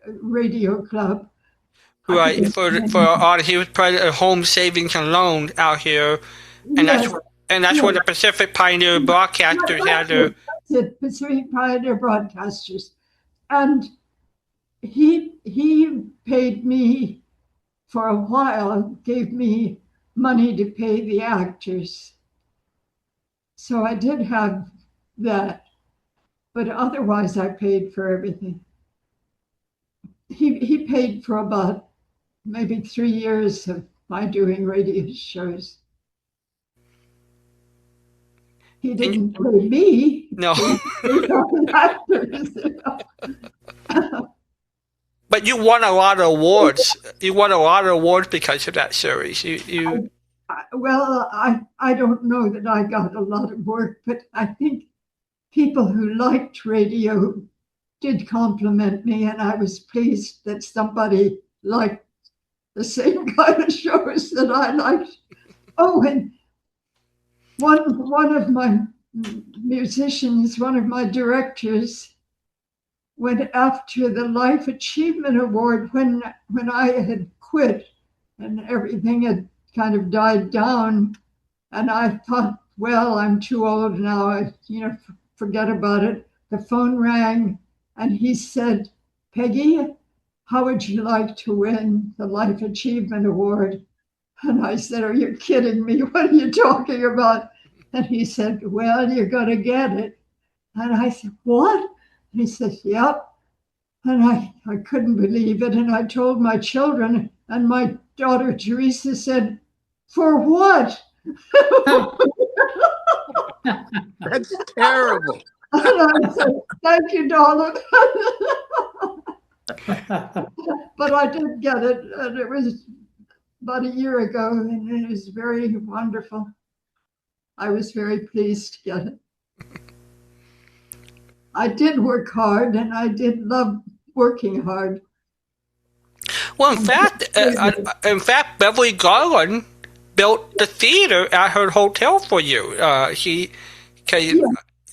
Radio Club. Right, he was president of Home Savings and Loan out here, and that's where the Pacific Pioneer Broadcasters had their. Pacific Pioneer Broadcasters, and he paid me for a while, gave me money to pay the actors. So I did have that, but otherwise I paid for everything. He paid for about maybe 3 years of my doing radio shows. He didn't pay me. No. But you won a lot of awards. You won a lot of awards because of that series. Well, I don't know that I got a lot of work, but I think people who liked radio did compliment me, and I was pleased that somebody liked the same kind of shows that I liked. Oh, and one of my musicians, one of my directors, went after the Life Achievement Award when I had quit and everything had kind of died down. And I thought, well, I'm too old now. Forget about it. The phone rang and he said, Peggy, how would you like to win the Life Achievement Award? And I said, are you kidding me? What are you talking about? And he said, well, you're going to get it. And I said, what? And he said, yep. And I couldn't believe it. And I told my children, and my daughter Teresa said, for what? That's terrible. And I said, thank you, darling. But I did get it, and it was about a year ago, and it was very wonderful. I was very pleased to get it. I did work hard, and I did love working hard. Well, in fact, Beverly Garland built the theater at her hotel for you.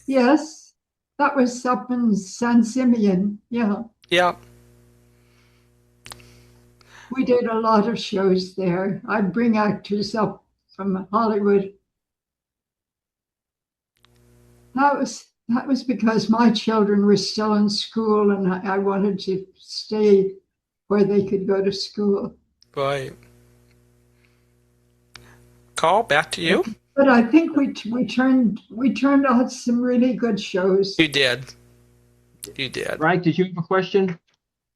Yes, that was up in San Simeon. Yeah. Yeah. We did a lot of shows there. I'd bring actors up from Hollywood. That was because my children were still in school, and I wanted to stay where they could go to school. Right. Karl, back to you. But I think we turned out some really good shows. You did. You did. Right? Did you have a question?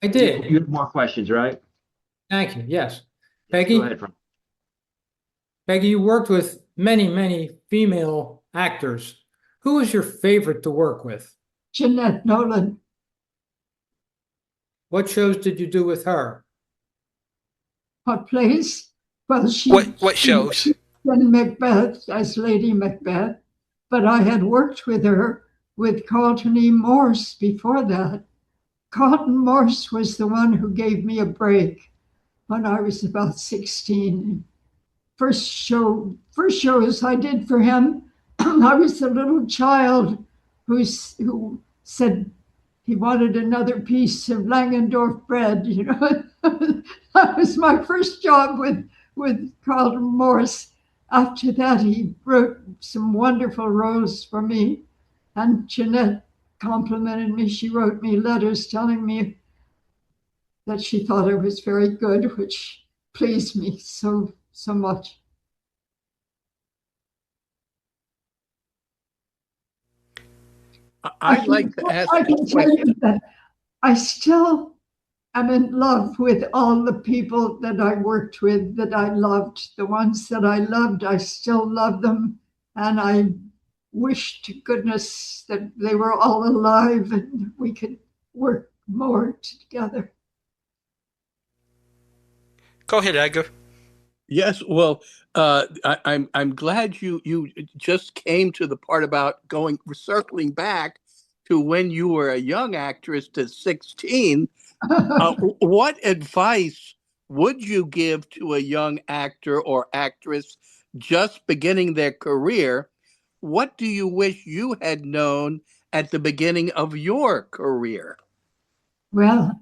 I did. You have more questions, right? Thank you. Yes. Peggy? Go ahead, Frank. Peggy, you worked with many, many female actors. Who was your favorite to work with? Jeanette Nolan. What shows did you do with her? What plays? Well, what shows? In Macbeth as Lady Macbeth, but I had worked with her with Carlton E. Morse before that. Carlton Morse was the one who gave me a break when I was about 16. First shows I did for him, I was a little child who said he wanted another piece of Langendorf bread. You know, that was my first job with Carlton Morse. After that, he wrote some wonderful roles for me, and Jeanette complimented me. She wrote me letters telling me that she thought I was very good, which pleased me so much. I'd like to ask I can tell you that I still am in love with all the people that I worked with that I loved. The ones that I loved, I still love them. And I wish to goodness that they were all alive and we could work more together. Go ahead, Edgar. Yes, well, I'm glad you just came to the part about circling back to when you were a young actress to 16. What advice would you give to a young actor or actress just beginning their career? What do you wish you had known at the beginning of your career? Well,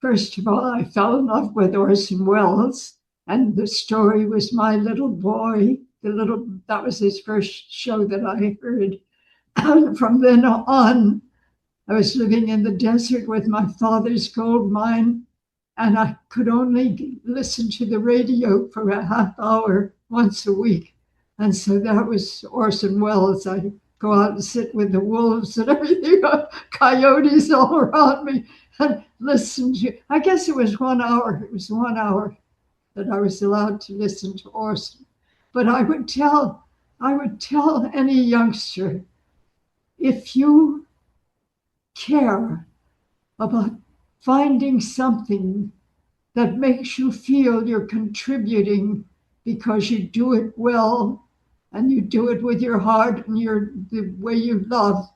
first of all, I fell in love with Orson Welles, and the story was My Little Boy. That was his first show that I heard. And from then on, I was living in the desert with my father's gold mine, and I could only listen to the radio for a half hour once a week. And so that was Orson Welles. I'd go out and sit with the wolves and everything, coyotes all around me, and listen to, I guess it was 1 hour. It was 1 hour that I was allowed to listen to Orson. But I would tell any youngster, if you care about finding something that makes you feel you're contributing because you do it well and you do it with your heart and the way you love,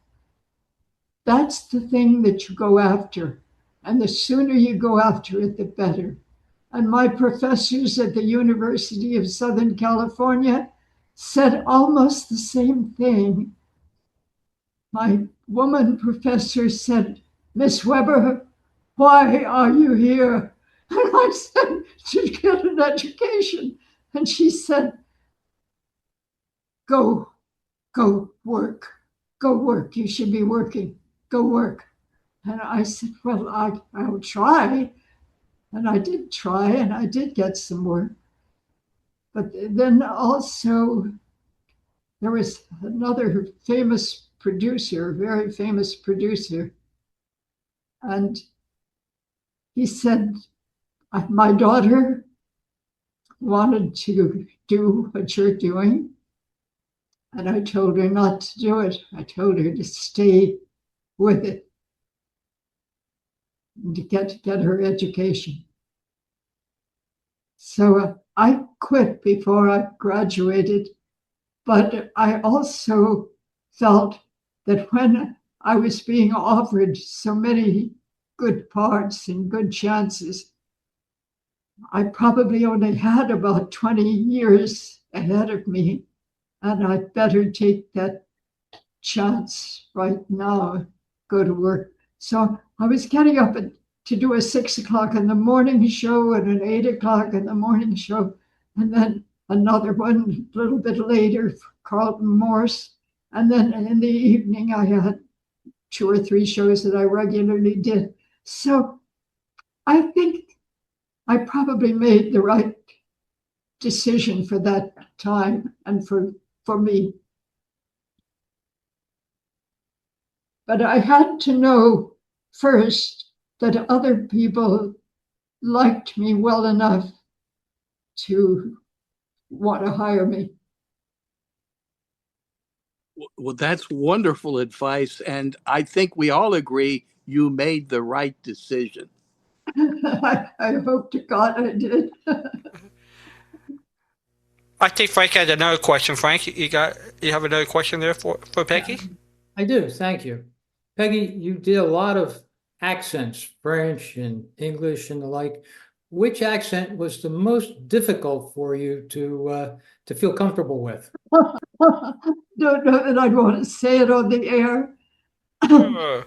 that's the thing that you go after. And the sooner you go after it, the better. And my professors at the University of Southern California said almost the same thing. My woman professor said, Miss Webber, why are you here? And I said, to get an education. And she said, go work. Go work. You should be working. Go work. And I said, well, I'll try. And I did try, and I did get some work. But then also, there was another famous producer, very famous producer, and he said, my daughter wanted to do what you're doing, and I told her not to do it. I told her to stay with it and to get her education. So I quit before I graduated, but I also felt that when I was being offered so many good parts and good chances, I probably only had about 20 years ahead of me, and I'd better take that chance right now, go to work. So I was getting up to do a 6 o'clock in the morning show and an 8 o'clock in the morning show, and then another one a little bit later, Carlton Morse. And then in the evening, I had 2 or 3 shows that I regularly did. So I think I probably made the right decision for that time and for me. But I had to know first that other people liked me well enough to want to hire me. Well, that's wonderful advice. And I think we all agree you made the right decision. I hope to God I did. I think Frank had another question. Frank, you have another question there for Peggy? I do, thank you. Peggy, you did a lot of accents, French and English and the like. Which accent was the most difficult for you to feel comfortable with? Don't know that I'd want to say it on the air.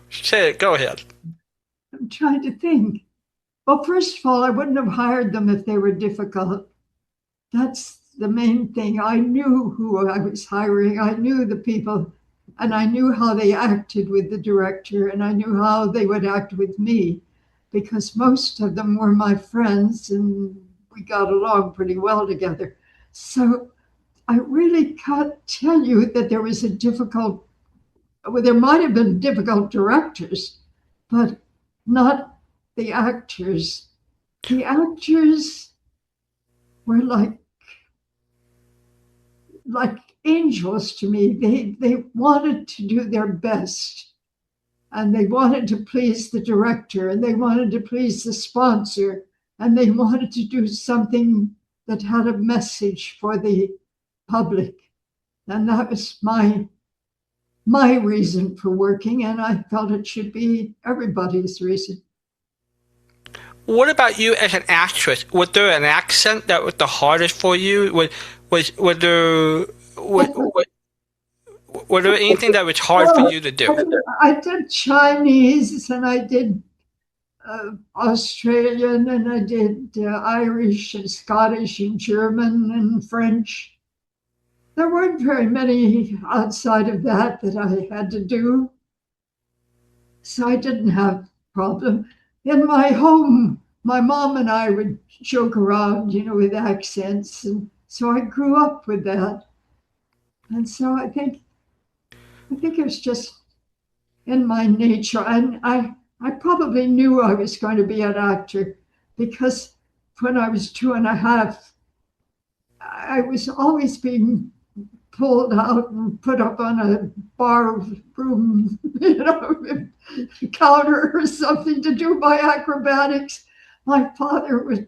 Say it, go ahead. I'm trying to think. Well, first of all, I wouldn't have hired them if they were difficult. That's the main thing. I knew who I was hiring. I knew the people, and I knew how they acted with the director, and I knew how they would act with me, because most of them were my friends, and we got along pretty well together. So I really can't tell you that there was well, there might have been difficult directors, but not the actors. The actors were like angels to me. They wanted to do their best, and they wanted to please the director, and they wanted to please the sponsor, and they wanted to do something that had a message for the public. And that was my reason for working, and I felt it should be everybody's reason. What about you as an actress? Was there an accent that was the hardest for you? Was there anything that was hard for you to do? I did Chinese, and I did Australian, and I did Irish and Scottish and German and French. There weren't very many outside of that I had to do. So I didn't have a problem. In my home, my mom and I would joke around, with accents. And so I grew up with that. And so I think it was just in my nature. And I probably knew I was going to be an actor, because when I was 2.5, I was always being pulled out and put up on a bar room, counter or something to do my acrobatics. My father would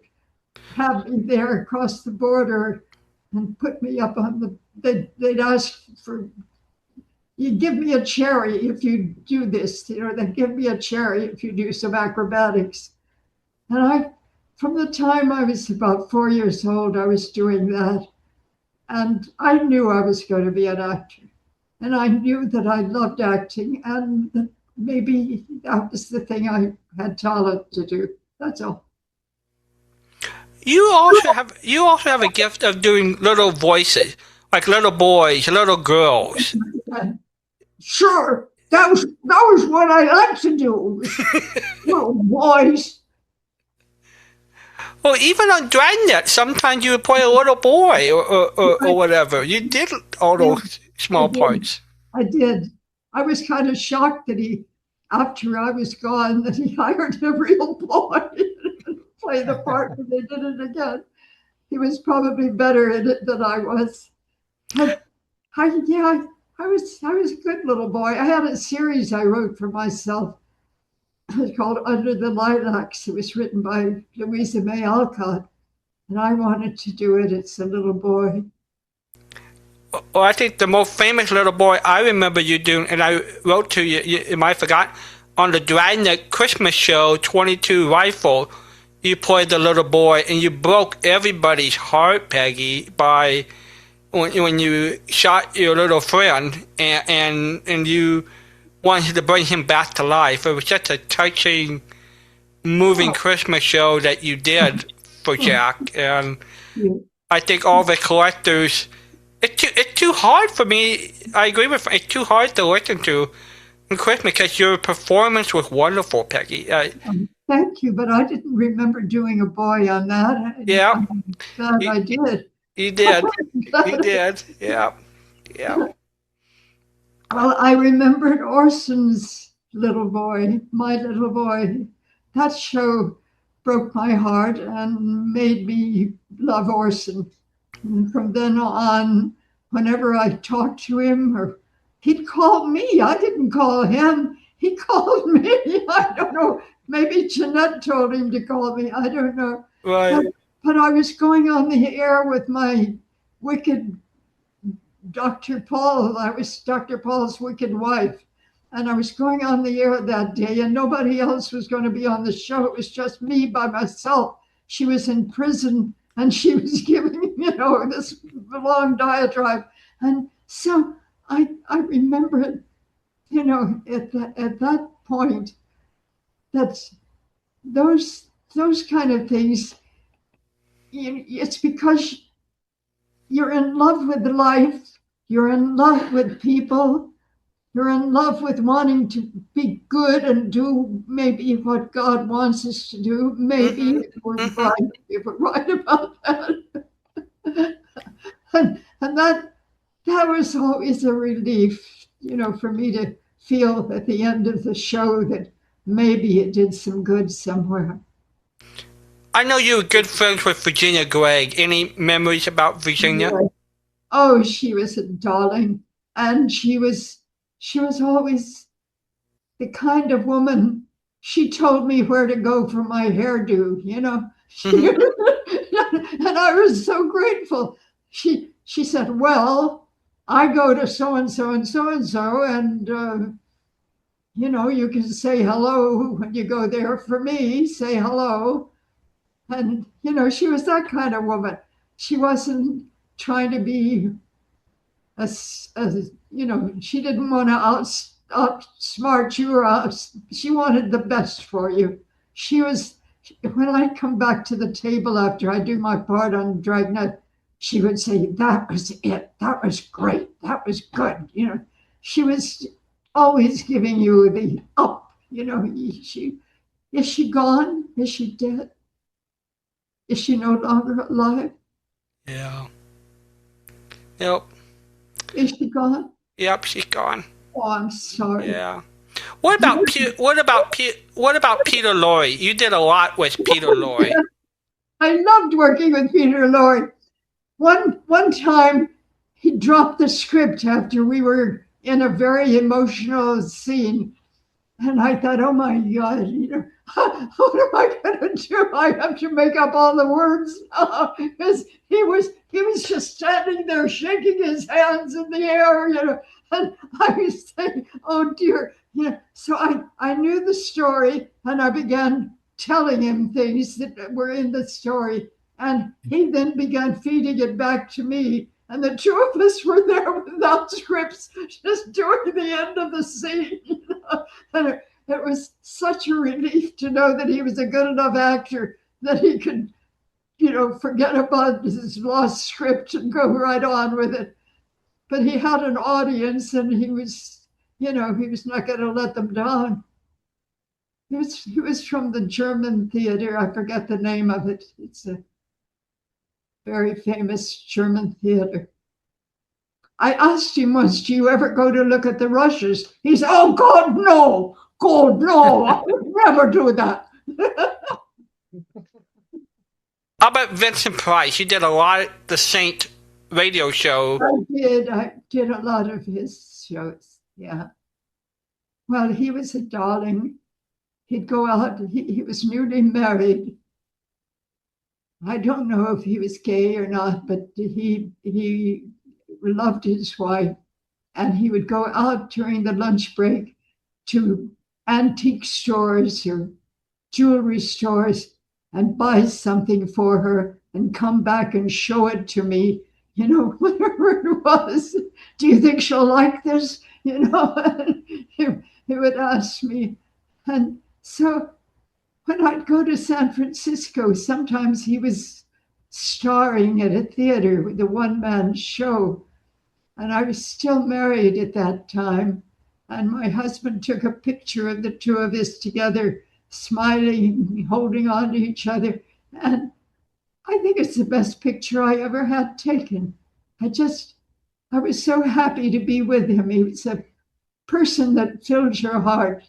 have me there across the border and put me up on they'd ask for, you give me a cherry if you do this, they'd give me a cherry if you do some acrobatics. And from the time I was about 4 years old, I was doing that. And I knew I was going to be an actor. And I knew that I loved acting, and that maybe that was the thing I had talent to do. That's all. You also have a gift of doing little voices, like little boys, little girls. Sure, that was what I liked to do. Little boys. Well, even on Dragnet, sometimes you would play a little boy or whatever. You did all those small parts. I did. I was kind of shocked that after I was gone, that he hired a real boy to play the part when they did it again. He was probably better at it than I was. But I was a good little boy. I had a series I wrote for myself. It was called Under the Lilacs. It was written by Louisa May Alcott, and I wanted to do it as a little boy. Well, I think the most famous little boy I remember you doing, and I wrote to you, you might forgot, on the Dragnet Christmas show, 22 Rifle, you played the little boy, and you broke everybody's heart, Peggy, by when you shot your little friend, and you wanted to bring him back to life. It was such a touching, moving Christmas show that you did for Jack, and I think all the collectors, it's too hard for me. I agree with you. It's too hard to listen to in Christmas because your performance was wonderful, Peggy. Thank you, but I didn't remember doing a boy on that. Yeah. I'm glad I did. You did. You did. Yeah. Yeah. Well, I remembered Orson's little boy, my little boy. That show broke my heart and made me love Orson. And from then on, whenever I talked to him, or he'd call me. I didn't call him. He called me. I don't know. Maybe Jeanette told him to call me. I don't know. Right. But I was going on the air with my wicked Dr. Paul. I was Dr. Paul's wicked wife. And I was going on the air that day, and nobody else was going to be on the show. It was just me by myself. She was in prison, and she was giving, this long diatribe. And so I remember, at that point, that those kind of things, it's because you're in love with life, you're in love with people, you're in love with wanting to be good and do maybe what God wants us to do. Maybe if we're right about that. and that was always a relief, for me to feel at the end of the show that maybe it did some good somewhere. I know you were good friends with Virginia Gregg. Any memories about Virginia? Oh, she was a darling. And she was always the kind of woman, she told me where to go for my hairdo, And I was so grateful. She said, well, I go to so-and-so and so-and-so, and, you can say hello when you go there. For me, say hello. And, she was that kind of woman. She wasn't trying to be she didn't want to outsmart you or she wanted the best for you. When I come back to the table after I do my part on Dragnet, she would say, that was it. That was great. That was good. She was always giving you the up. Is she gone? Is she dead? Is she no longer alive? Yeah. Yep. Is she gone? Yep, she's gone. Oh, I'm sorry. Yeah. What about Peter Lorre? You did a lot with Peter Lorre. I loved working with Peter Lorre. One time, he dropped the script after we were in a very emotional scene, and I thought, oh my God, what am I going to do? I have to make up all the words because he was just standing there shaking his hands in the air, and I was saying, oh dear, So I knew the story, and I began telling him things that were in the story, and he then began feeding it back to me. And the two of us were there without scripts, just doing the end of the scene. And it was such a relief to know that he was a good enough actor that he could, forget about his lost script and go right on with it. But he had an audience, and he was not going to let them down. He was from the German theater. I forget the name of it. It's a very famous German theater. I asked him once, do you ever go to look at the rushes? He said, oh, God, no. God, no. I would never do that. How about Vincent Price? You did a lot of the Saint radio show. I did a lot of his shows, yeah. Well, he was a darling. He'd go out, he was newly married. I don't know if he was gay or not, but he loved his wife. And he would go out during the lunch break to antique stores or jewelry stores and buy something for her and come back and show it to me, whatever it was. Do you think she'll like this? He would ask me. And so when I'd go to San Francisco, sometimes he was starring at a theater with a one-man show. And I was still married at that time. And my husband took a picture of the two of us together, smiling, holding on to each other. And I think it's the best picture I ever had taken. I was so happy to be with him. He was a person that filled your heart.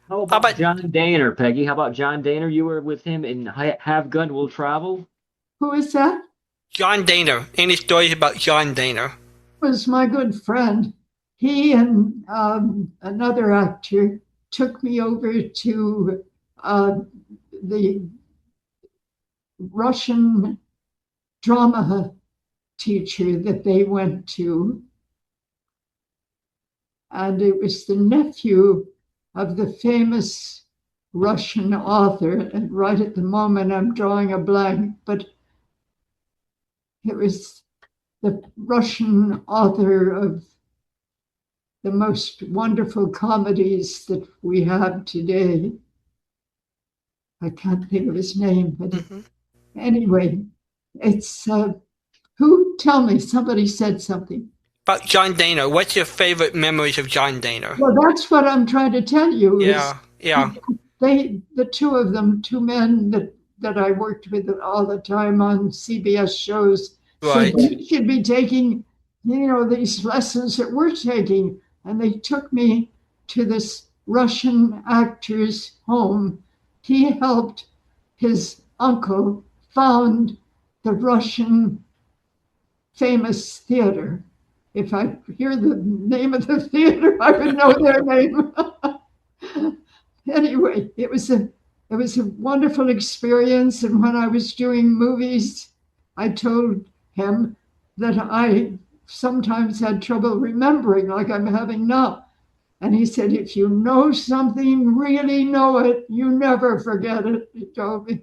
How about John Daner, Peggy? How about John Daner? You were with him in Have Gun Will Travel? Who is that? John Daner. Any stories about John Daner? Was my good friend. He and another actor took me over to the Russian drama teacher that they went to. And it was the nephew of the famous Russian author. And right at the moment, I'm drawing a blank, but it was the Russian author of the most wonderful comedies that we have today. I can't think of his name, but anyway, it's tell me, somebody said something. About John Daner. What's your favorite memories of John Daner? Well, that's what I'm trying to tell you. Yeah. The two of them, two men that I worked with all the time on CBS shows, right. said you should be taking, these lessons that we're taking. And they took me to this Russian actor's home. He helped his uncle found the Russian famous theater. If I hear the name of the theater, I would know their name. Anyway, it was a wonderful experience. And when I was doing movies, I told him that I sometimes had trouble remembering, like I'm having now. And he said, if you know something, really know it. You never forget it, he told me.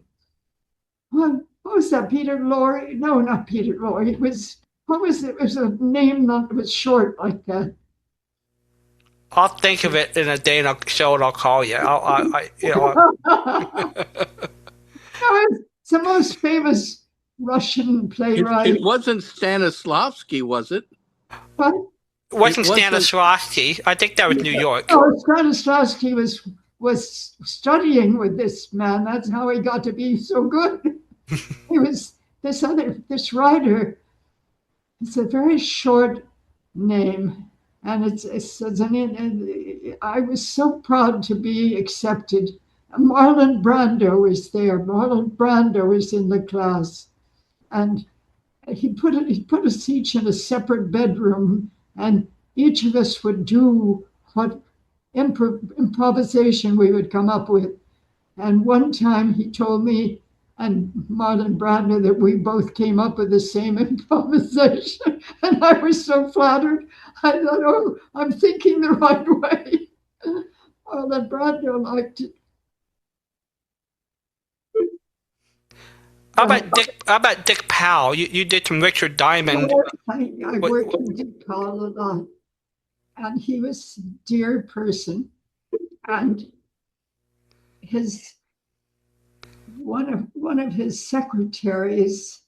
What was that, Peter Lorre? No, not Peter Lorre. It was a name that was short like that. I'll think of it in a day and I'll show it. I'll call you. It's the most famous Russian playwright. It wasn't Stanislavski, was it? What? It wasn't Stanislavski. I think that was New York. Oh, Stanislavski was studying with this man. That's how he got to be so good. He was this writer. It's a very short name, and I was so proud to be accepted. Marlon Brando was there. Marlon Brando was in the class, and he put us each in a separate bedroom, and each of us would do what improvisation we would come up with. And one time he told me and Marlon Brando that we both came up with the same improvisation. And I was so flattered. I thought, oh, I'm thinking the right way. Marlon Brando liked it. How about Dick Powell? You did some Richard Diamond. I worked with Dick Powell a lot. And he was a dear person. And one of his secretaries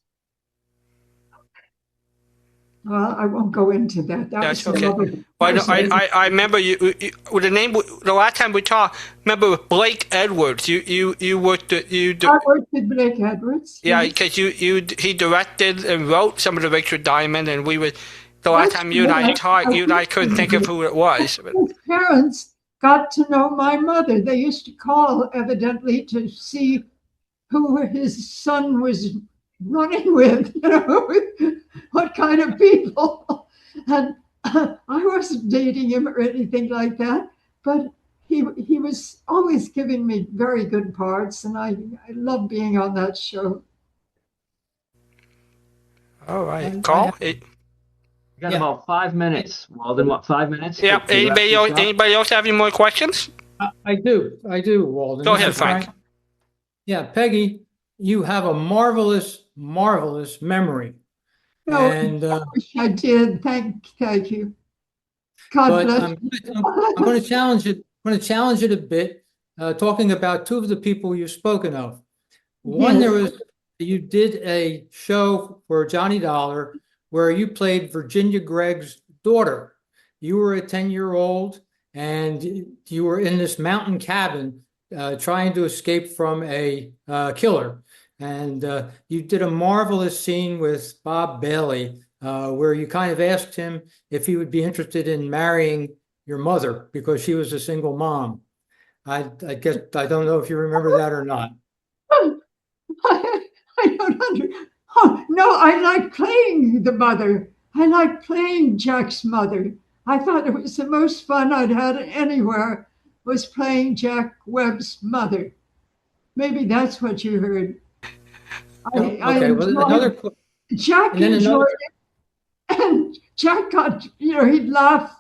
Well, I won't go into that. That That's was okay. another Well, person. I remember you with the name. The last time we talked, remember with Blake Edwards. You worked. I worked with Blake Edwards. Yeah, Yes. because he directed and wrote some of the Richard Diamond, and we were the last time you and I talked, you and I couldn't think of who it was. His parents got to know my mother. They used to call, evidently, to see who his son was running with, what kind of people. And I wasn't dating him or anything like that, but he was always giving me very good parts, and I love being on that show. All right, Karl. We got about 5 minutes. Walden, what, 5 minutes? Yeah. to wrap this up? Anybody else have any more questions? I do, Walden. Go This ahead, is Frank. Yeah, Peggy, you have a marvelous, marvelous memory. No, And I wish I did. Thank you. God but bless I'm you. going to challenge it. I'm going to challenge it a bit, talking about two of the people you've spoken of. One, Yes. you did a show for Johnny Dollar where you played Virginia Gregg's daughter. You were a 10-year-old and you were in this mountain cabin trying to escape from a killer. And you did a marvelous scene with Bob Bailey where you kind of asked him if he would be interested in marrying your mother because she was a single mom. I guess I don't know if you remember that or not. I don't no, I like playing the mother. I like playing Jack's mother. I thought it was the most fun I'd had anywhere was playing Jack Webb's mother. Maybe that's what you heard. Jack enjoyed it. And Jack got, he'd laugh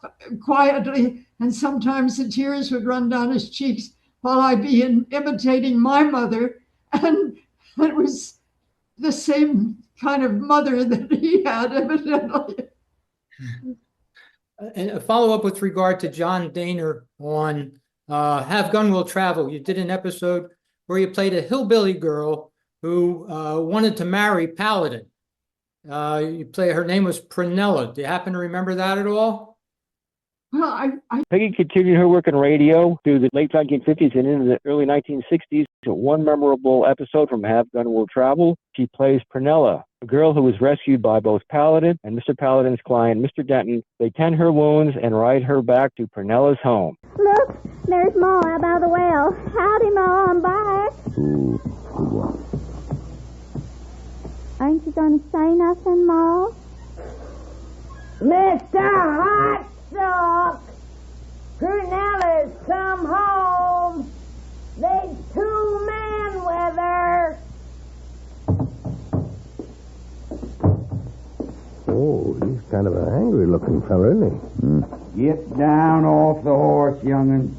quietly, and sometimes the tears would run down his cheeks while I'd be imitating my mother. And it was the same kind of mother that he had, evidently. And a follow-up with regard to John Daner on Have Gun Will Travel. You did an episode where you played a hillbilly girl who wanted to marry Paladin. Her name was Prunella. Do you happen to remember that at all? Well, Peggy continued her work in radio through the late 1950s and into the early 1960s. One memorable episode from Have Gun Will Travel, she plays Prunella, a girl who was rescued by both Paladin and Mr. Paladin's client, Mr. Denton. They tend her wounds and ride her back to Prunella's home. Look, there's Ma out by the well. Howdy, Ma, I'm back. Ain't you gonna say nothing, Ma? Mr. Hot Sock, Prunella's come home. There's 2 men with her. Oh, he's kind of an angry-looking fella, isn't he? Get down off the horse, young'un.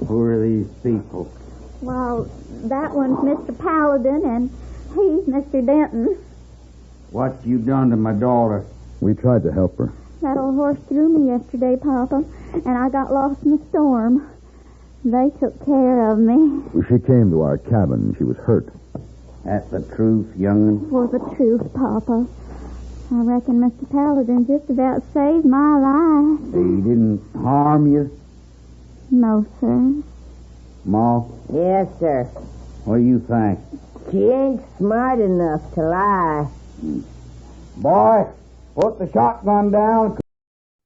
Who are these people? Well, that one's Mr. Paladin, and he's Mr. Denton. What you done to my daughter? We tried to help her. That old horse threw me yesterday, Papa, and I got lost in the storm. They took care of me. She came to our cabin. She was hurt. That's the truth, young'un? For the truth, Papa. I reckon Mr. Paladin just about saved my life. He didn't harm you? No, sir. Ma? Yes, sir. What do you think? She ain't smart enough to lie. Boy, put the shotgun down.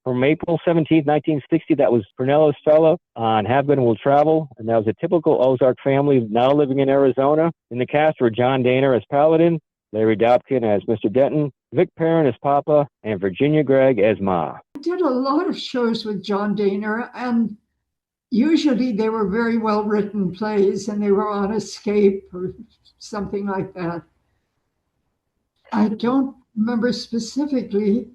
From April 17, 1960, that was Prunella's fella on Have Gun Will Travel, and that was a typical Ozark family now living in Arizona. In the cast were John Daner as Paladin, Larry Dobkin as Mr. Denton, Vic Perrin as Papa, and Virginia Gregg as Ma. I did a lot of shows with John Daner, and usually they were very well-written plays, and they were on escape or something like that. I don't remember specifically,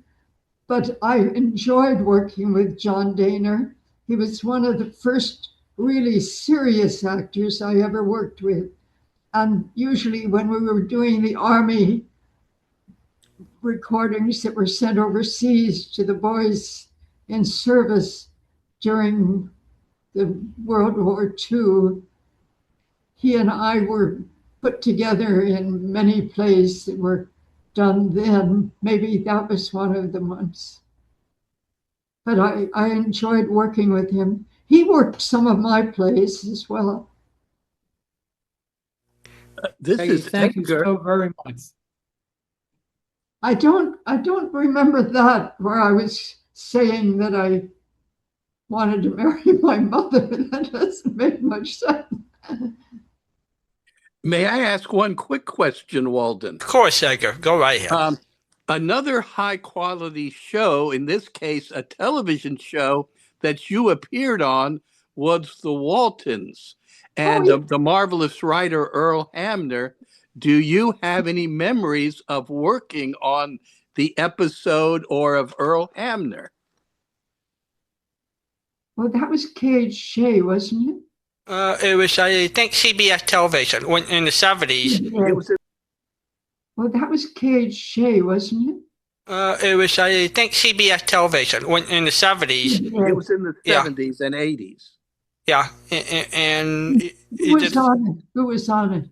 but I enjoyed working with John Daner. He was one of the first really serious actors I ever worked with. And usually when we were doing the Army recordings that were sent overseas to the boys in service during the World War II, he and I were put together in many plays that were done then. Maybe that was one of the ones. But I enjoyed working with him. He worked some of my plays as well. This Peggy, is thank you Edgar. so very much. I don't remember that where I was saying that I wanted to marry my mother. That doesn't make much sense. May I ask one quick question, Walden? Of course, Edgar. Go right ahead. Another high quality show, in this case, a television show that you appeared on, was The Waltons. And the marvelous writer Earl Hamner. Do you have any memories of working on the episode or of Earl Hamner? Well, that was Cage Shea, wasn't it? It was, I think, CBS television when, in the 70s. Well, that was Cage Shea, wasn't it? It was, I think, CBS television when, in the 70s. It was in the 70s and 80s. Yeah, and Who was on it? Who was on it?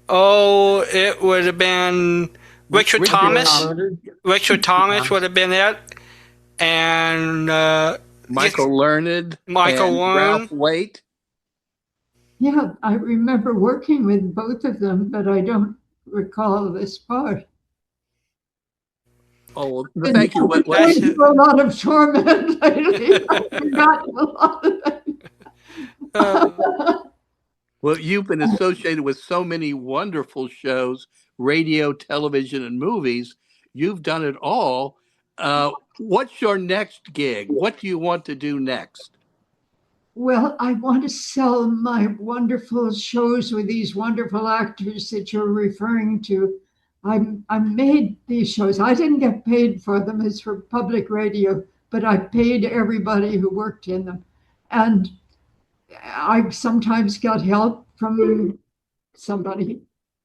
Oh, it would have been Richard Thomas. Richard Thomas would have been it, and Michael Learned, Michael and Learned. Ralph Waite. Yeah, I remember working with both of them, but I don't recall this part. Oh, well, thank you. I've been through a lot of torment lately. I've forgotten a lot of that. Well, you've been associated with so many wonderful shows, radio, television, and movies. You've done it all. What's your next gig? What do you want to do next? Well, I want to sell my wonderful shows with these wonderful actors that you're referring to. I made these shows. I didn't get paid for them. It's for public radio, but I paid everybody who worked in them. And I sometimes got help from somebody.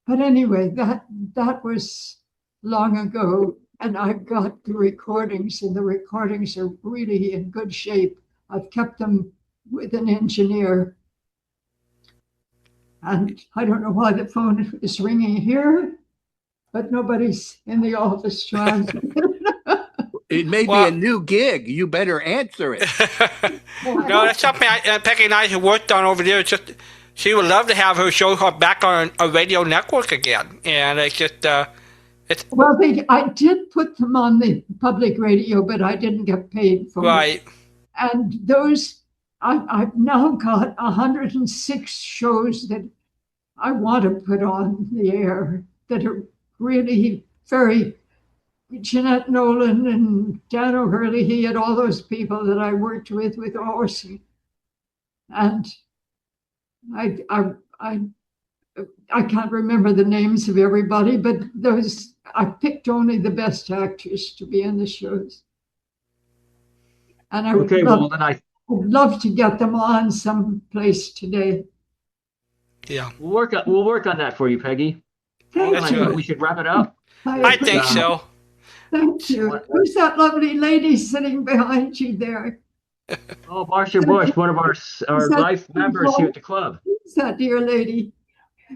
But anyway, that was long ago. And I've got the recordings, and the recordings are really in good shape. I've kept them with an engineer. And I don't know why the phone is ringing here, but nobody's in the office trying. It may be a new gig. You better answer it. No, that's something Peggy and I have worked on over there. It's just she would love to have her show back on a radio network again, and it's just it's. Well, I did put them on the public radio, but I didn't get paid for right. it. And those, I've now got 106 shows that I want to put on the air that are really very. Jeanette Nolan and Dan O'Hurley and all those people that I worked with Orson. And I can't remember the names of everybody, but I picked only the best actors to be in the shows. And I would love to get them on someplace today. Yeah. We'll work on that for you, Peggy. Thank you. We should wrap it up. I think so. Thank you. Who's that lovely lady sitting behind you there? Oh, Marsha Bush, one of our life members here at the club. Who's that dear lady?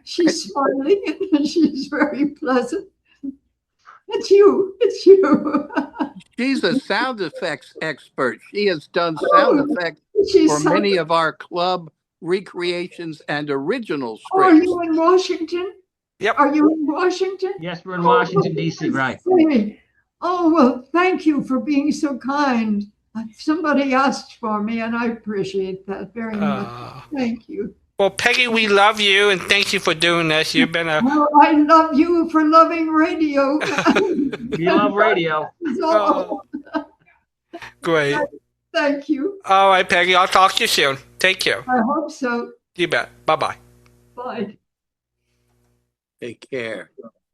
She's smiling and she's very pleasant. It's you. It's you. She's a sound effects expert. She has done sound effects for many of our club recreations and original scripts. Are you in Washington? Yep. Are you in Washington? Yes, we're in Washington, D.C., right. Oh, well, thank you for being so kind. Somebody asked for me, and I appreciate that very much. Thank you. Well, Peggy, we love you, and thank you for doing this. You've been a... Well, I love you for loving radio. We love radio. Great. Thank you. All right, Peggy, I'll talk to you soon. Take care. I hope so. You bet. Bye-bye. Bye. Take care.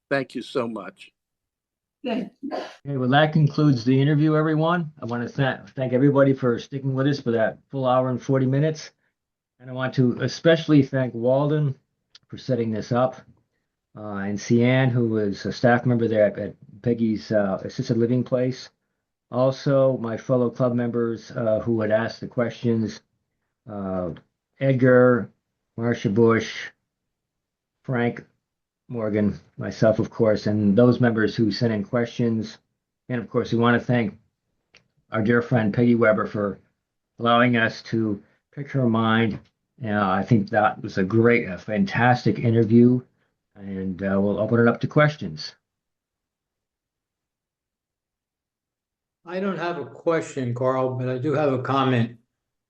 Thank you so much. Thank you. Okay, well, that concludes the interview, everyone. I want to thank everybody for sticking with us for that full hour and 40 minutes. And I want to especially thank Walden for setting this up, and Cian, who was a staff member there at Peggy's assisted living place. Also, my fellow club members who had asked the questions, Edgar, Marsha Bush, Frank, Morgan, myself, of course, and those members who sent in questions. And of course, we want to thank our dear friend Peggy Webber for allowing us to pick her mind. I think that was a fantastic interview, and we'll open it up to questions. I don't have a question, Karl, but I do have a comment.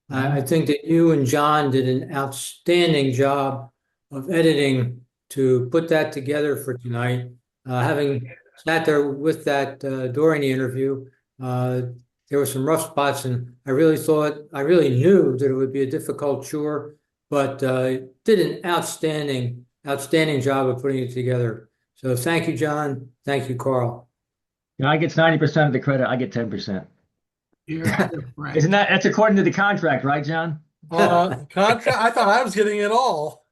I think that you and John did an outstanding job of editing to put that together for tonight. Having sat there with that during the interview, there were some rough spots, and I really knew that it would be a difficult chore, but did an outstanding job of putting it together. So thank you, John. Thank you, Karl. I get 90% of the credit. I get 10%. Right. That's according to the contract, right, John? Contract? I thought I was getting it all.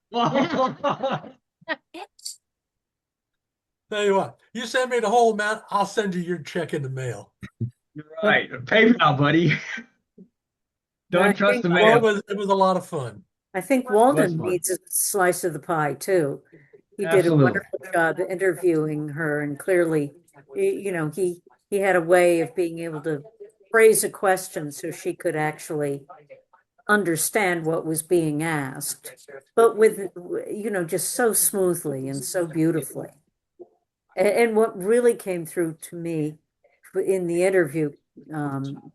Tell you what, you send me the whole amount, I'll send you your check in the mail. You're right. PayPal, buddy. Don't trust the mail. It was a lot of fun. I think Walden needs a slice of the pie too. He did a wonderful job interviewing her, and clearly, he had a way of being able to phrase a question so she could actually understand what was being asked, but with, just so smoothly and so beautifully. And what really came through to me in the interview,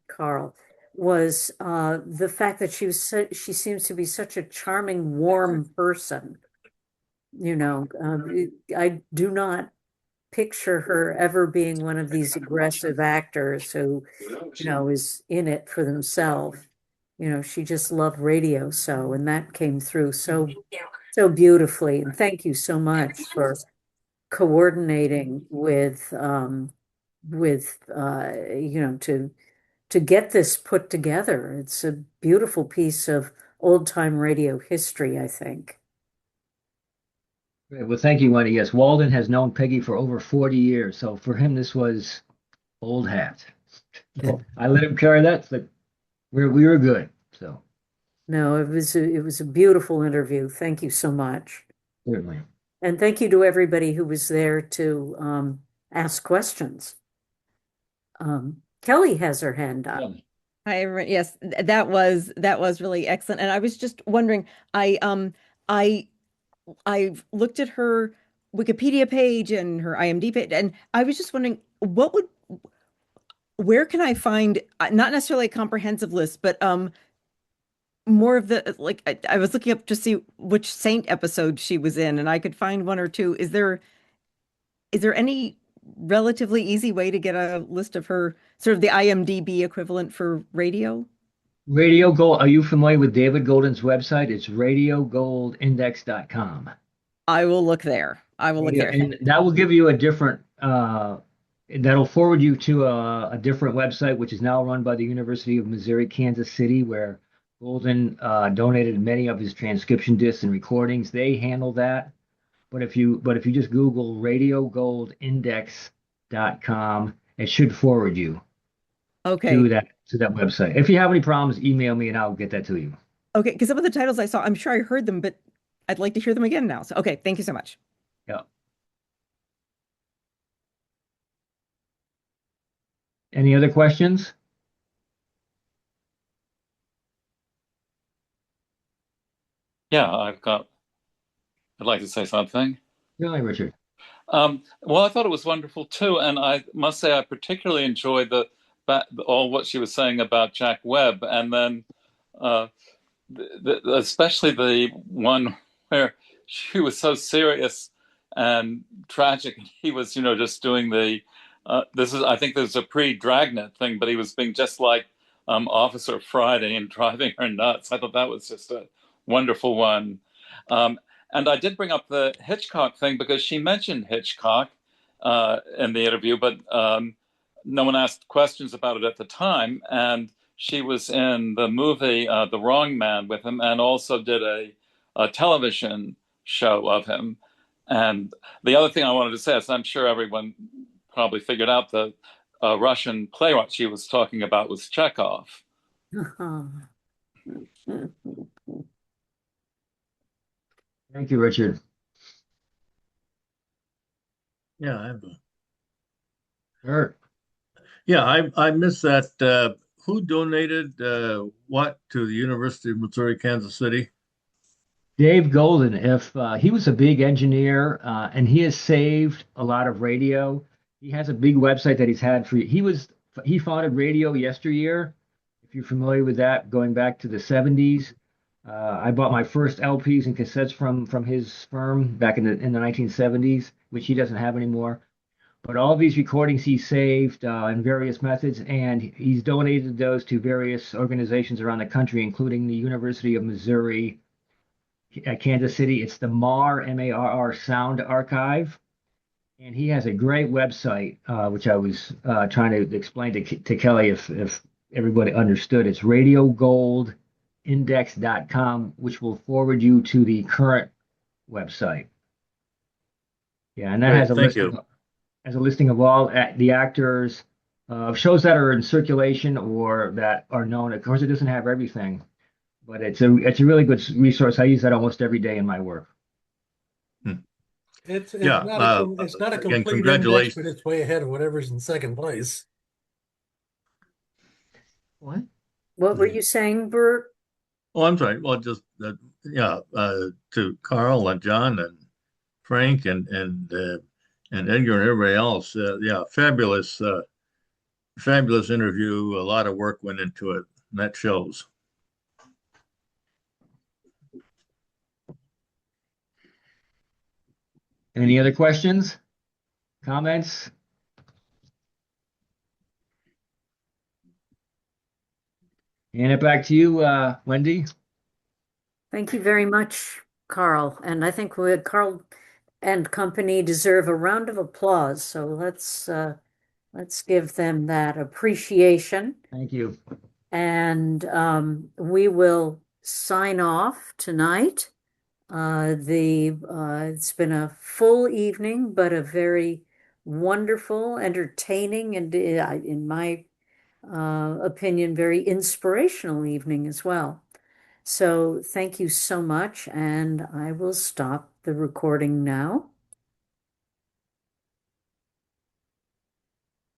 Karl, was the fact that she seems to be such a charming, warm person. I do not picture her ever being one of these aggressive actors who, is in it for themselves. She just loved radio and that came through so beautifully. And thank you so much for coordinating with to get this put together. It's a beautiful piece of old time radio history, I think. Great. Well, thank you, Wendy. Yes, Walden has known Peggy for over 40 years, so for him this was old hat. So I let him carry that. But we were good. So no, it was a beautiful interview. Thank you so much. Certainly. And thank you to everybody who was there to ask questions. Kelly has her hand up. Hi, everyone. Yes, that was really excellent. And I was just wondering, I looked at her Wikipedia page and her IMDb page, and I was just wondering where can I find, not necessarily a comprehensive list, but more of the, like, I was looking up to see which Saint episode she was in, and I could find one or two. Is there any relatively easy way to get a list of her, sort of the IMDb equivalent for radio? Radio Gold. Are you familiar with David Golden's website? It's radiogoldindex.com. I will look there. And that will give you a different, that'll forward you to a different website, which is now run by the University of Missouri, Kansas City, where Golden donated many of his transcription discs and recordings. They handle that. But if you just Google radiogoldindex.com, it should forward you to that website. If you have any problems, email me and I'll get that to you. Okay, because some of the titles I saw, I'm sure I heard them, but I'd like to hear them again now. So, okay, thank you so much. Yeah. Any other questions? Yeah, I'd like to say something. Really, Richard? Well, I thought it was wonderful too, and I must say I particularly enjoyed all what she was saying about Jack Webb, and then especially the one where she was so serious and tragic. He was, just doing the. I think there's a pre-Dragnet thing, but he was being just like Officer Friday and driving her nuts. I thought that was just a wonderful one. And I did bring up the Hitchcock thing because she mentioned Hitchcock in the interview, but no one asked questions about it at the time. And she was in the movie The Wrong Man with him, and also did a television show of him. And the other thing I wanted to say is, I'm sure everyone probably figured out, the Russian playwright she was talking about was Chekhov. Thank you, Richard. Yeah, I have Sure. yeah, I missed that. Who donated what to the University of Missouri Kansas City? Dave Golden, if he was a big engineer and he has saved a lot of radio. He has a big website that he's had for he founded radio yesteryear. If you're familiar with that, going back to the 70s. I bought my first LPs and cassettes from his firm back in the 1970s, which he doesn't have anymore. But all of these recordings he saved in various methods, and he's donated those to various organizations around the country, including the University of Missouri at Kansas City. It's the MARR Sound Archive. And he has a great website, which I was trying to explain to Kelly if everybody understood. It's radiogoldindex.com, which will forward you to the current website. Yeah, and that Great, has a thank list you. of all the actors, shows that are in circulation or that are known. Of course, it doesn't have everything, but it's a really good resource. I use that almost every day in my work. It's Yeah, it's not a again, complete index, congratulations. but it's way ahead of whatever's in second place. What? What were you saying, Bert? Oh, I'm sorry. Well, just to Karl and John and Frank and Edgar and everybody else. Yeah, fabulous, fabulous interview. A lot of work went into it, and that shows. Any other questions, comments? Hand it back to you, Wendy. Thank you very much, Karl. And I think Karl and company deserve a round of applause. So let's give them that appreciation. Thank you. And we will sign off tonight. It's been a full evening, but a very wonderful, entertaining, and in my opinion, very inspirational evening as well. So thank you so much, and I will stop the recording now.